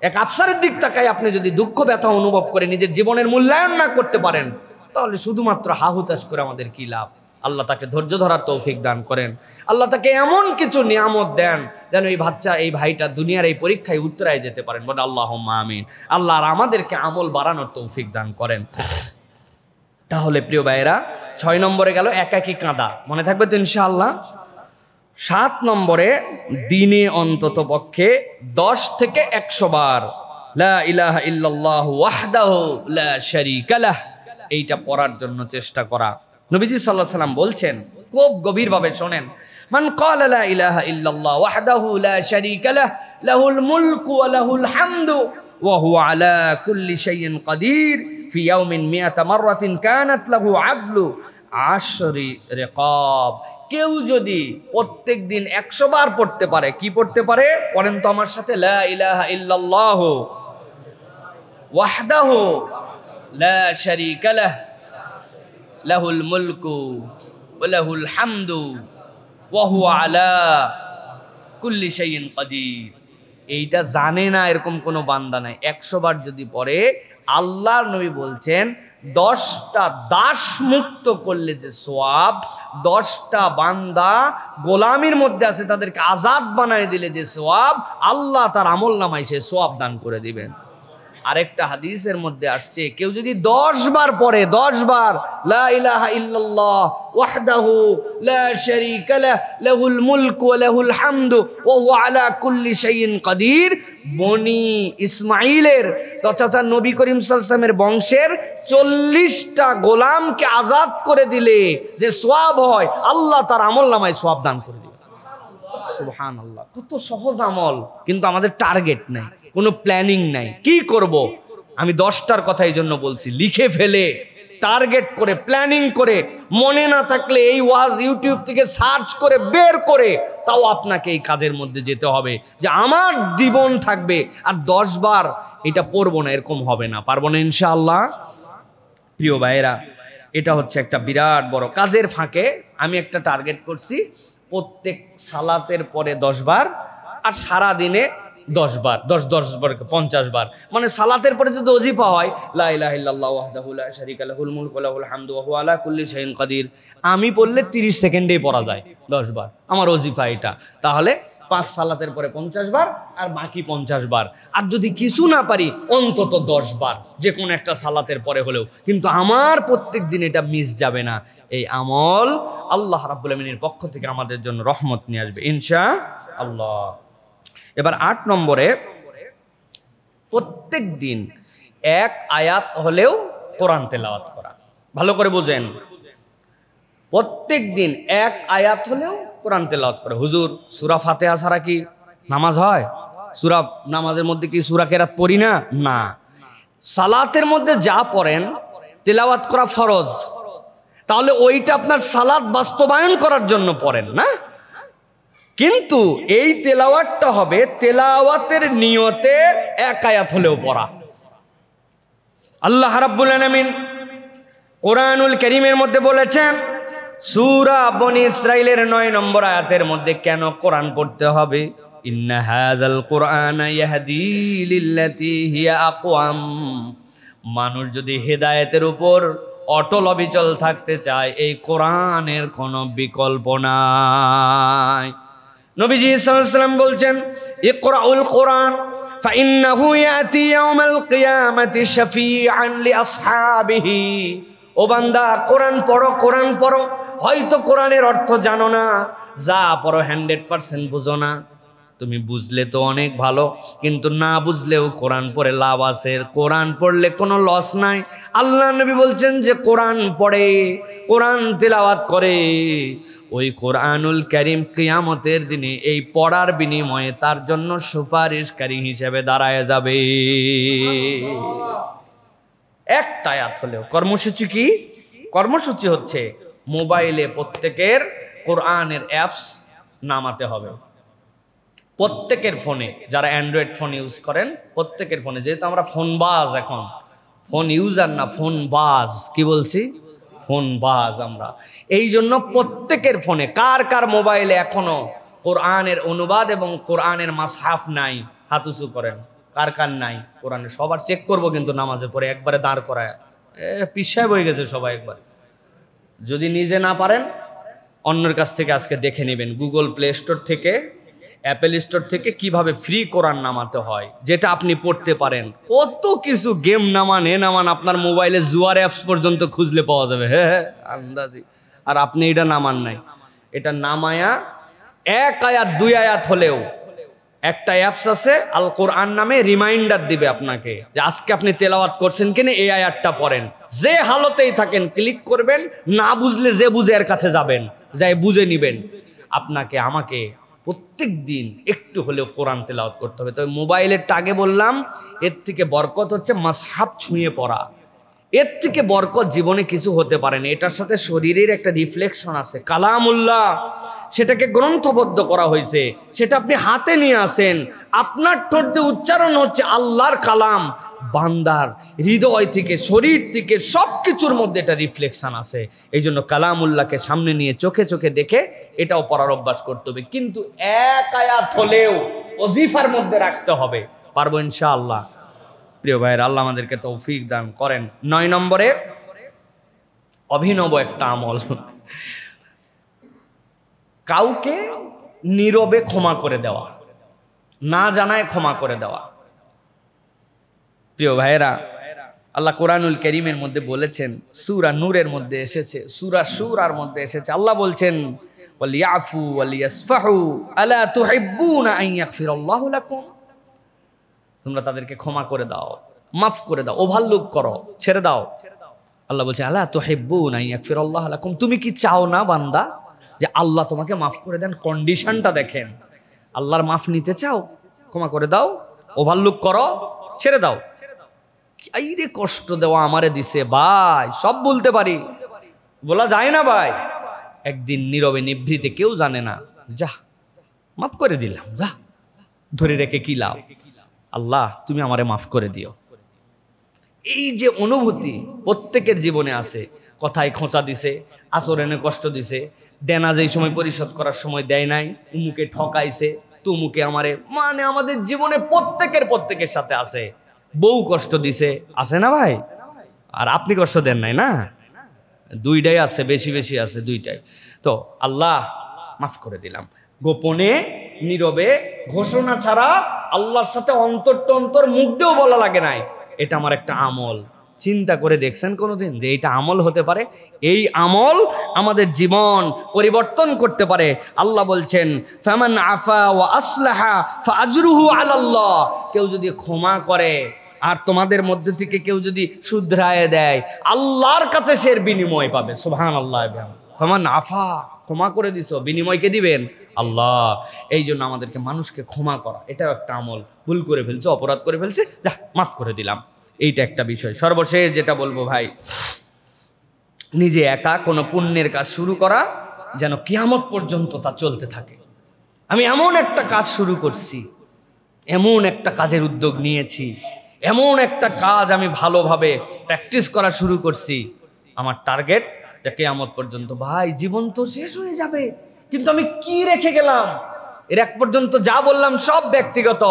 এক আফসারের দিক তাকায় আপনি যদি দুঃখ ব্যথা অনুভব করে নিজের জীবনের মূল্যায়ন না করতে পারেন, তাহলে শুধুমাত্র হাহুতাশ করে আমাদের কি লাভ? আল্লাহ তাকে ধৈর্য ধরার তৌফিক দান করেন। আল্লাহ তাকে এমন কিছু নিয়ামত দেন যেন এই বাচ্চা, এই ভাইটা দুনিয়ার এই পরীক্ষায় উত্তরায় যেতে পারেন। বলে আল্লাহুম্মা আমিন। আল্লাহ আর আমাদেরকে আমল বাড়ানোর তৌফিক দান করেন। তাহলে প্রিয় ভাইয়েরা, 6 নম্বরে গেল একাকী কাঁদা, মনে থাকবে তো ইনশাআল্লাহ। 7 নম্বরে দিনে অন্তত পক্ষে 10 থেকে 100 বার লা ইলাহা ইল্লাল্লাহু ওয়াহদাহু লা শারীকা লাহ, এইটা পড়ার জন্য চেষ্টা করা। নবীজি সাল্লাল্লাহু আলাইহি সাল্লাম বলছেন, খুব গভীরভাবে শোনেন, মান ক্বালা লা ইলাহা ইল্লাল্লাহ ওয়াহদাহু লা শারীকা লাহ লাহুল মুলকু ওয়া লাহুল হামদু ওয়া হুয়া আলা কুল্লি শাইইন কাদির ফি ইয়াউমিন মিআতা মাররাতিন কানাত লাহু আদলু 10 রিকাব। কেউ যদি প্রত্যেক দিন 100 বার পড়তে পারে, কি পড়তে পারে পড়েন তো আমার সাথে, লা ইলাহা ইল্লাল্লাহ ওয়াহদাহু লা শারীকা লাহ লাহুল মুলকু ওয়া লাহুল হামদু ওয়া হুয়া আলা কুল্লি শাইইন কাদির। এইটা জানে না এরকম কোনো বান্দা নাই। 100 বার যদি পড়ে, আল্লাহর নবী বলছেন 10টা দাস মুক্ত করলে যে সওয়াব, 10টা বান্দা গোলামির মধ্যে আছে তাদেরকে আজাদ বানায় দিলে যে সওয়াব, আল্লাহ তার আমল নামায় সে সওয়াব দান করে দিবেন। আরেকটা হাদিসের মধ্যে আসছে, কেউ যদি 10 বার পড়ে, 10 বার লা ইলাহা ইল্লাল্লাহ ওয়াহদাহু লা শারীকা লাহ লাহুল মুলকু ওয়া লাহুল হামদু ওয়া হুয়া আলা কুল্লি শাইইন কাদির, বনি ইসমাইলের তথা নবী করিম সাল্লাল্লাহু আলাইহি ওয়াসাল্লামের বংশের 40টা গোলামকে আজাদ করে দিলে যে সওয়াব হয়, আল্লাহ তার আমল নামায় সওয়াব দান করে দিবেন। সুবহানাল্লাহ, কত সহজ আমল, কিন্তু আমাদের টার্গেট নাই, কোনো প্ল্যানিং নাই। কি করব? আমি 10টার কথা এই জন্য বলছি, লিখে ফেলে টার্গেট করে প্ল্যানিং করে, মনে না থাকলে এই ওয়াজ ইউটিউব থেকে সার্চ করে বের করে তাও আপনাকে এই কাজের মধ্যে যেতে হবে, যে আমার জীবন থাকবে আর 10 বার এটা পড়বো না, এরকম হবে না, পারবো না ইনশাআল্লাহ। প্রিয় ভাইয়েরা, এটা হচ্ছে একটা বিরাট বড় কাজের ফাঁকে আমি একটা টার্গেট করছি, প্রত্যেক সালাতের পরে 10 বার আর সারা দিনে 10 বার, 10 বার 50 বার, মানে সালাতের পরে যদি ওজিফা হয় লা ইলাহা ইল্লাল্লাহু ওয়াহদাহু লা শারীকা লাহুল মুলকু ওয়া লাহুল হামদু ওয়া হুয়া আলা কুল্লি শাইইন কাদির, আমি পড়লে 30 সেকেন্ডেই পড়া যায় 10 বার, আমার ওজিফা এটা। তাহলে 5 সালাতের পরে 50 বার আর বাকি 50 বার, আর যদি কিছু না পারি অন্তত 10 বার যে কোনো একটা সালাতের পরে হলেও, কিন্তু আমার প্রত্যেক দিন এটা মিস যাবে না। এই আমল আল্লাহ রাব্বুল আমিনের পক্ষ থেকে আমাদের জন্য রহমত নিয়ে আসবে ইনশাআল্লাহ। এবার 8 নম্বরে, প্রত্যেক দিন 1 আয়াত হলেও কোরআন তেলাওয়াত করা। ভালো করে বুঝেন, প্রত্যেক দিন 1 আয়াত হলেও কোরআন তেলাওয়াত করে। হুজুর সূরা ফাতিহা ছাড়া কি নামাজ হয়? নামাজের মধ্যে কি সূরা কেরাত পড়ি না? না, সালাতের মধ্যে যা পড়েন তেলাওয়াত করা ফরজ, তাহলে ওইটা আপনার সালাত বাস্তবায়ন করার জন্য পড়েন না, কিন্তু এই তেলাওয়াতটা হবে তেলাওয়াতের নিয়তে 1 আয়াত হলেও পড়া। আল্লাহ রাব্বুল আলামিন কোরআনুল কারীমের মধ্যে বলেছেন, সূরা বনী ইসরাঈলের 9 নম্বর আয়াতের মধ্যে কেন কোরআন পড়তে হবে, ইন্না হাযাল কুরআনা ইয়াহদি লিল্লাতী হিয়া আকওয়াম। মানুষ যদি হেদায়েতের উপর অটল অবিচল থাকতে চায়, এই কোরআনের কোনো বিকল্প নাই। নবীজি সাল্লাল্লাহু আলাইহি ওয়াসাল্লাম বলছেন, ইকরাউল কোরআন ফাইন্নাহু ইয়াতি ইয়াউমাল কিয়ামাতি শাফিআন লিআসহাবিহি। ও বান্দা, কোরআন পড়ো, কোরআন পড়ো। হয়তো কোরআনের অর্থ জানো না, যা পড়ো 100% বুঝো না, তুমি বুঝলে তো অনেক ভালো, কিন্তু না বুঝলেও কোরআন পড়ে লাভ আছে, কোরআন পড়লে কোনো লস নাই। আল্লাহ নবী বলছেন যে কোরআন পড়ে, কোরআন তিলাওয়াত করে, ওই কোরআনুল কারীম কিয়ামতের দিনে এই পড়ার বিনিময়ে তার জন্য সুপারিশকারী হিসেবে দাঁড়ায় যাবে। একটা আয়াত হলেও। কর্মসূচি কি? কর্মসূচি হচ্ছে মোবাইলে প্রত্যেকের কোরআনের অ্যাপস নামাতে হবে। প্রত্যেকের ফোনে, যারা অ্যান্ড্রয়েড ফোন ইউজ করেন প্রত্যেকের ফোনে, যেহেতু আমরা ফোনবাজ, এখন ফোন ইউজার না ফোনবাজ, কি বলছি, ফোনবাজ আমরা, এই জন্য প্রত্যেকের ফোনে, কার কার মোবাইলে এখনো কোরআনের অনুবাদ এবং কোরআনের মাসহাফ নাই, হাত উঁচু করেন। কার কার নাই কোরআনে? সবার চেক করবো কিন্তু নামাজের পরে একবারে দাঁড় করায়, পিছায় বয়ে গেছে সবাই একবার। যদি নিজে না পারেন অন্যের কাছ থেকে আজকে দেখে নেবেন, গুগল প্লে স্টোর থেকে, অ্যাপেল স্টোর থেকে কিভাবে ফ্রি কোরআন নামাতে হয়, যেটা আপনি পড়তে পারেন। কত কিছু গেম নামান, নামান, আপনার মোবাইলে জুয়ার অ্যাপস পর্যন্ত খুঁজলে পাওয়া যাবে। হ্যাঁ, আন্দাজি। আর আপনি এটা নামান নাই, এটা নামায়া 1 আয়াত 2 আয়াত হলেও, একটা অ্যাপস আছে আল কোরআন নামে, রিমাইন্ডার দিবে আপনাকে যে আজকে আপনি তেলাওয়াত করছেন কিনা, এই আয়াতটা পড়েন। যে হালতেই থাকেন ক্লিক করবেন, না বুঝলে যে বুঝে এর কাছে যাবেন, যাই বুঝে নিবেন। আপনাকে আমাকে প্রত্যেক দিন একটু হলেও কোরআন তেলাওয়াত করতে হবে। তবে মোবাইলেরটা আগে বললাম, এর থেকে বরকত হচ্ছে মাসহাফ ছুঁয়ে পড়া, এর থেকে বরকত জীবনে কিছু হতে পারে না। এটার সাথে শরীরের একটা রিফ্লেকশন আছে, কালামুল্লাহ, সেটাকে গ্রন্থবদ্ধ করা হয়েছে, সেটা আপনি হাতে নিয়ে আসেন, আপনার ঠোঁট দিয়ে উচ্চারণ হচ্ছে আল্লাহর কালাম, বান্দার হৃদয় থেকে, শরীর থেকে, সব কিছুর মধ্যে এটা রিফ্লেকশন আছে। এই জন্য কালামুল্লাহকে সামনে নিয়ে চোখে চোখে দেখে এটাও পড়ার অভ্যাস করতে হবে, কিন্তু 1 আয়াত হলেও ওজিফার মধ্যে রাখতে হবে। পারবো ইনশাআল্লাহ? প্রিয় ভাইয়ের, আল্লাহ আমাদেরকে তৌফিক দান করেন। 9 নম্বরে, অভিনব একটা আমল, কাউকে নীরবে ক্ষমা করে দেওয়া, না জানায় ক্ষমা করে দেওয়া। প্রিয় ভাইয়েরা, আল্লাহ কোরআনুল কারীমের মধ্যে বলেছেন, সূরা নূরের মধ্যে এসেছে, সূরা শুরার মধ্যে এসেছে, আল্লাহ বলছেন ওয়ালিয়াফু ওয়ালিয়াসফাহু আলা তুহিব্বুনা আন ইয়াগফিরাল্লাহু লাকুম। তোমরা তাদেরকে ক্ষমা করে দাও, মাফ করে দাও, ওভারলুক করো, ছেড়ে দাও। আল্লাহ বলছে আলা তুহিব্বুনা আন ইয়াগফিরাল্লাহু লাকুম, তুমি কি চাও না বান্দা যে আল্লাহ তোমাকে মাফ করে দেন? কন্ডিশনটা দেখেন, আল্লাহর মাফ নিতে চাও, ক্ষমা করে দাও, ওভারলুক করো, ছেড়ে দাও। এই রে কষ্ট দেওয়া আমারে দিছে ভাই, সব বলতে পারি, বলা যায় না ভাই। একদিন নীরবে নিভৃতে, কেউ জানে না, যা মাফ করে দিলাম, যা ধরে রেখে কি লাভ, আল্লাহ তুমি আমারে মাফ করে দিও। এই যে অনুভূতি প্রত্যেকের জীবনে আছে। কথায় খোঁচা দিছে, আচরণে কষ্ট দিছে, দেনা যেই সময় পরিশোধ করার সময় দেয় নাই, উমুকে ঠকাইছে, তুমুকে আমারে, মানে আমাদের জীবনে প্রত্যেকের সাথে আছে। বউ কষ্ট দিছে, আছে না ভাই? আর আপনি কষ্ট দেন নাই না? দুইটাই আছে, বেশি বেশি আছে দুইটাই। তো আল্লাহ মাফ করে দিলাম, গোপনে নীরবে ঘোষণা ছাড়া, আল্লাহর সাথে অন্তর টন্তর মুখ দিয়েও বলা লাগে নাই, এটা আমার একটা আমল। চিন্তা করে দেখছেন কোনোদিন যে এইটা আমল হতে পারে? এই আমল আমাদের জীবন পরিবর্তন করতে পারে। আল্লাহ বলছেন, ফামান আফা ওয়া আসলাহা ফাআজরুহু আলাল্লাহ। কেউ যদি ক্ষমা করে আর তোমাদের মধ্যে থেকে কেউ যদি শুধরায় দেয়, আল্লাহর কাছে সে বিনিময় পাবে। সুবহানাল্লাহ। ফামান আফা, ক্ষমা করে দিছো, বিনিময়কে দিবেন আল্লাহ। এই জন্য আমাদেরকে মানুষকে ক্ষমা করা, এটাও একটা আমল। ভুল করে ফেলছে, অপরাধ করে ফেলছে, যা মাফ করে দিলাম, এইটা একটা বিষয়। সর্বশেষ যেটা বলবো ভাই, নিজে একা কোনো পুণ্যের কাজ শুরু করা, যেন কিয়ামত পর্যন্ত তা চলতে থাকে। আমি এমন একটা কাজ শুরু করছি, এমন একটা কাজের উদ্যোগ নিয়েছি, এমন একটা কাজ আমি ভালোভাবে প্র্যাকটিস করা শুরু করছি, আমার টার্গেট যে কিয়ামত পর্যন্ত। ভাই জীবন তো শেষ হয়ে যাবে, কিন্তু আমি কি রেখে গেলাম? এর এক পর্যন্ত যা বললাম সব ব্যক্তিগত,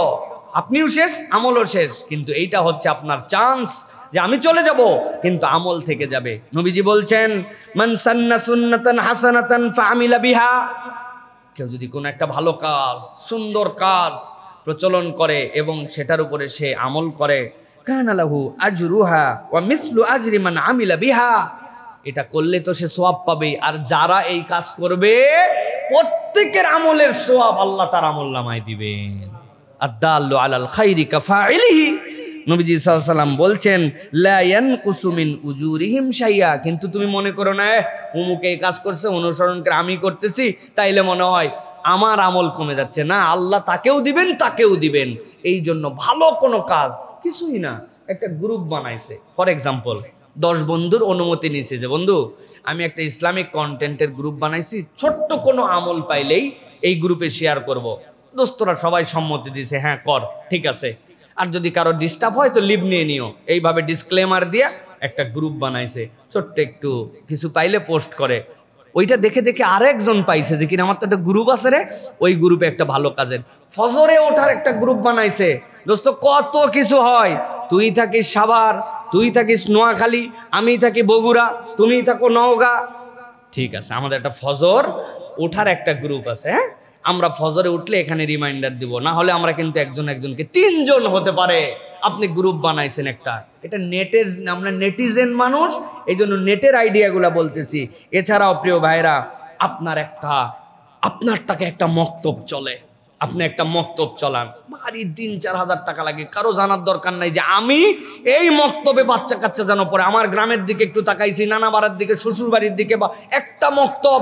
আপনিও শেষ, আমলও শেষ, কিন্তু এইটা হচ্ছে আপনার চান্স যে আমি চলে যাব কিন্তু আমল থেকে যাবে। নবীজি বলছেন, মান সান্না সুন্নাতান হাসানাতান ফাআমিলা বিহা। কেউ যদি কোনো একটা ভালো কাজ, সুন্দর কাজ প্রচলন করে এবং সেটার উপরে সে আমল করে, কানা লাহু আজরুহা ওয়া মিসলু আজরি মান আমিলা বিহা। এটা করলে তো সে সওয়াব পাবে, আর যারা এই কাজ করবে প্রত্যেকের আমলের সওয়াব আল্লাহ তার আমলনামায় দিবেন। আদ-দাল্লু আলাল খাইরি কাফাইলিহি। নবীজি সাল্লাল্লাহু আলাইহি ওয়াসাল্লাম বলছেন, লা ইয়ানকুসু মিন উজুরিহিম শাইয়া। কিন্তু তুমি মনে করো না অমুকে এই কাজ করছে, অনুসরণ করে আমি করতেছি, তাইলে মনে হয় আমার আমল কমে যাচ্ছে। না, আল্লাহ তাকেও দিবেন, তাকেও দিবেন। এই জন্য ভালো কোনো কাজ, কিছুই না, একটা গ্রুপ বানাইছে, ফর এক্সাম্পল 10 বন্ধুর অনুমতি নিয়েছে যে বন্ধু আমি একটা ইসলামিক কন্টেন্টের গ্রুপ বানাইছি, ছোট্ট কোনো আমল পাইলেই এই গ্রুপে শেয়ার করব। দোস্তরা সবাই সম্মতি দিয়েছে, হ্যাঁ কর, ঠিক আছে। আর যদি কারো ডিস্টার্ব হয় তো লিভ নিয়ে নিও। এইভাবে ডিসক্লেমার দিয়া একটা গ্রুপ বানাইছে, ছোট্ট একটু কিছু পাইলে পোস্ট করে। ওইটা দেখে দেখে আরেকজন পাইছে যে কিনা আমার তো একটা গ্রুপ আছে রে, ওই গ্রুপে একটা ভালো কাজের ফজরে ওঠার একটা গ্রুপ বানাইছে। দোস্ত কত কিছু হয়, তুই থাকিস সাভার, তুই থাকিস নোয়াখালী, আমি থাকি বগুড়া, তুমি থাকো নওগাঁ, ঠিক আছে, আমাদের একটা ফজর ওঠার একটা গ্রুপ আছে। হ্যাঁ, আমরা ফজরে উঠলে এখানে রিমাইন্ডার দিব, না হলে আমরা কিন্তু একজন একজনকে 3 জন হতে পারে। আপনি গ্রুপ বানাইছেন একটা, এটা নেটের, আমরা নেটিজেন মানুষ, এই জন্য নেটের আইডিয়াগুলো বলতেছি। এছাড়াও প্রিয় ভাইরা, আপনারটাকে একটা মক্তব চলে, আপনি একটা মক্তব চলান, ভারী 3-4 হাজার টাকা লাগে, কারো জানার দরকার নাই যে আমি এই মক্তবে বাচ্চা কাচ্চা যেন পড়ে। আমার গ্রামের দিকে একটু তাকাইছি, নানা বাড়ির দিকে, শ্বশুর বাড়ির দিকে, বা একটা মক্তব,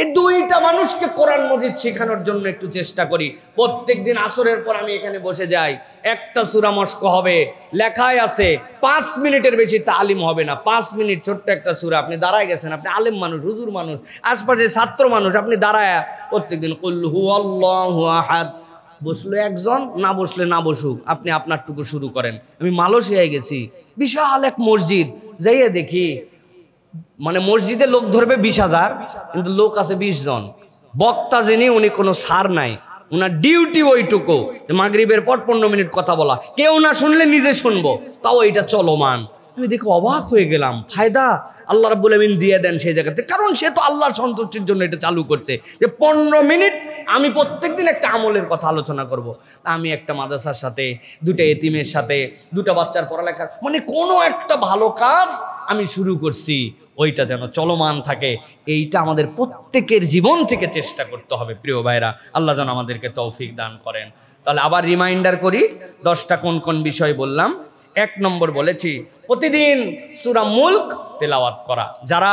এই 2টা মানুষকে কোরআন মজিদ শেখানোর জন্য একটু চেষ্টা করি। প্রত্যেকদিন আসরের পর আমি এখানে বসে যাই, একটা সূরা মস্ক হবে, লেখায় আছে 5 মিনিটের বেশি তালিম হবে না, 5 মিনিট ছোট্ট একটা সূরা। আপনি দাঁড়ায় গেছেন, আপনি আলেম মানুষ, হুজুর মানুষ, আশপাশে ছাত্র মানুষ, আপনি দাঁড়ায় প্রত্যেকদিন কুল হুয়াল্লাহু আহাদ, বসলো একজন, না বসলে না বসুক, আপনি আপনারটুকু শুরু করেন। আমি মালয়েশিয়ায় গেছি, বিশাল এক মসজিদ, যাইয়ে দেখি মানে মসজিদে লোক ধরবে 20,000, কিন্তু লোক আছে 20 জন। বক্তা যিনি, উনি কোনো সার নাই, উনার ডিউটি ওইটুকু, মাগরিবের পর 15 মিনিট কথা বলা, কেউ না শুনলে নিজে শুনবো, তাও এটা চলমান। আমি দেখে অবাক হয়ে গেলাম, ফায়দা আল্লাহ রাব্বুল আমিন দিয়ে দেন সেই জায়গাতে, কারণ সে তো আল্লাহর সন্তুষ্টির জন্য এটা চালু করছে যে 15 মিনিট আমি প্রত্যেকদিন একটা আমলের কথা আলোচনা করব। আমি একটা মাদ্রাসার সাথে, 2টা এতিমের সাথে, 2টা বাচ্চার পড়ালেখার, মানে কোনো একটা ভালো কাজ আমি শুরু করছি, ওইটা যেন চলমান থাকে। এইটা আমাদের প্রত্যেকের জীবন থেকে চেষ্টা করতে হবে প্রিয় ভাইরা। আল্লাহ যেন আমাদেরকে তৌফিক দান করেন। তাহলে আবার রিমাইন্ডার করি, 10টা কোন কোন বিষয় বললাম। 1 নম্বর বলেছি, প্রতিদিন সূরা মুলক তেলাওয়াত করা। যারা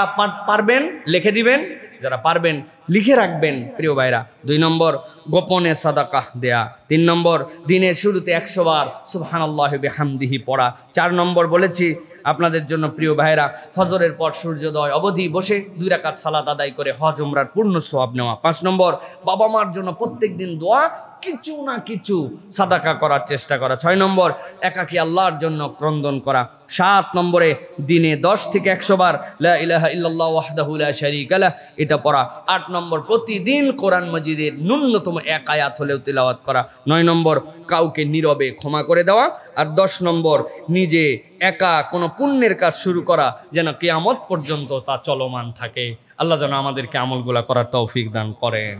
পারবেন লিখে দিবেন, যারা পারবেন লিখে রাখবেন প্রিয় ভাইরা। 2 নম্বর গোপনে সাদাকাহ দেয়া। 3 নম্বর দিনের শুরুতে 100 বার সুবহানাল্লাহি বিহামদিহি পড়া। 4 নম্বর বলেছি আপনাদের জন্য প্রিয় ভাইরা, ফজরের পর সূর্যোদয় অবধি বসে 2 রাকাত সালাত আদায় করে হজ উমরার পূর্ণ সওয়াব নেওয়া। 5 নম্বর বাবা মার জন্য প্রত্যেক দিন দোয়া, কিছু না কিছু সাদাকা করার চেষ্টা করা। 6 নম্বর একাকী আল্লাহর জন্য ক্রন্দন করা। 7 নম্বরে দিনে 10 থেকে 100 বার লা ইলাহা ইল্লাল্লাহ ওয়াহদাহু লা শারীকা লাহ এটা পড়া। 8 নম্বর প্রতিদিন কোরআন মাজিদের ন্যূনতম 1 আয়াত হলেও তিলাওয়াত করা। 9 নম্বর কাউকে নীরবে ক্ষমা করে দেওয়া। আর 10 নম্বর নিজে একা কোনো পুণ্যের কাজ শুরু করা যেন কিয়ামত পর্যন্ত তা চলমান থাকে। আল্লাহ যেন আমাদেরকে আমলগুলা করার তৌফিক দান করেন।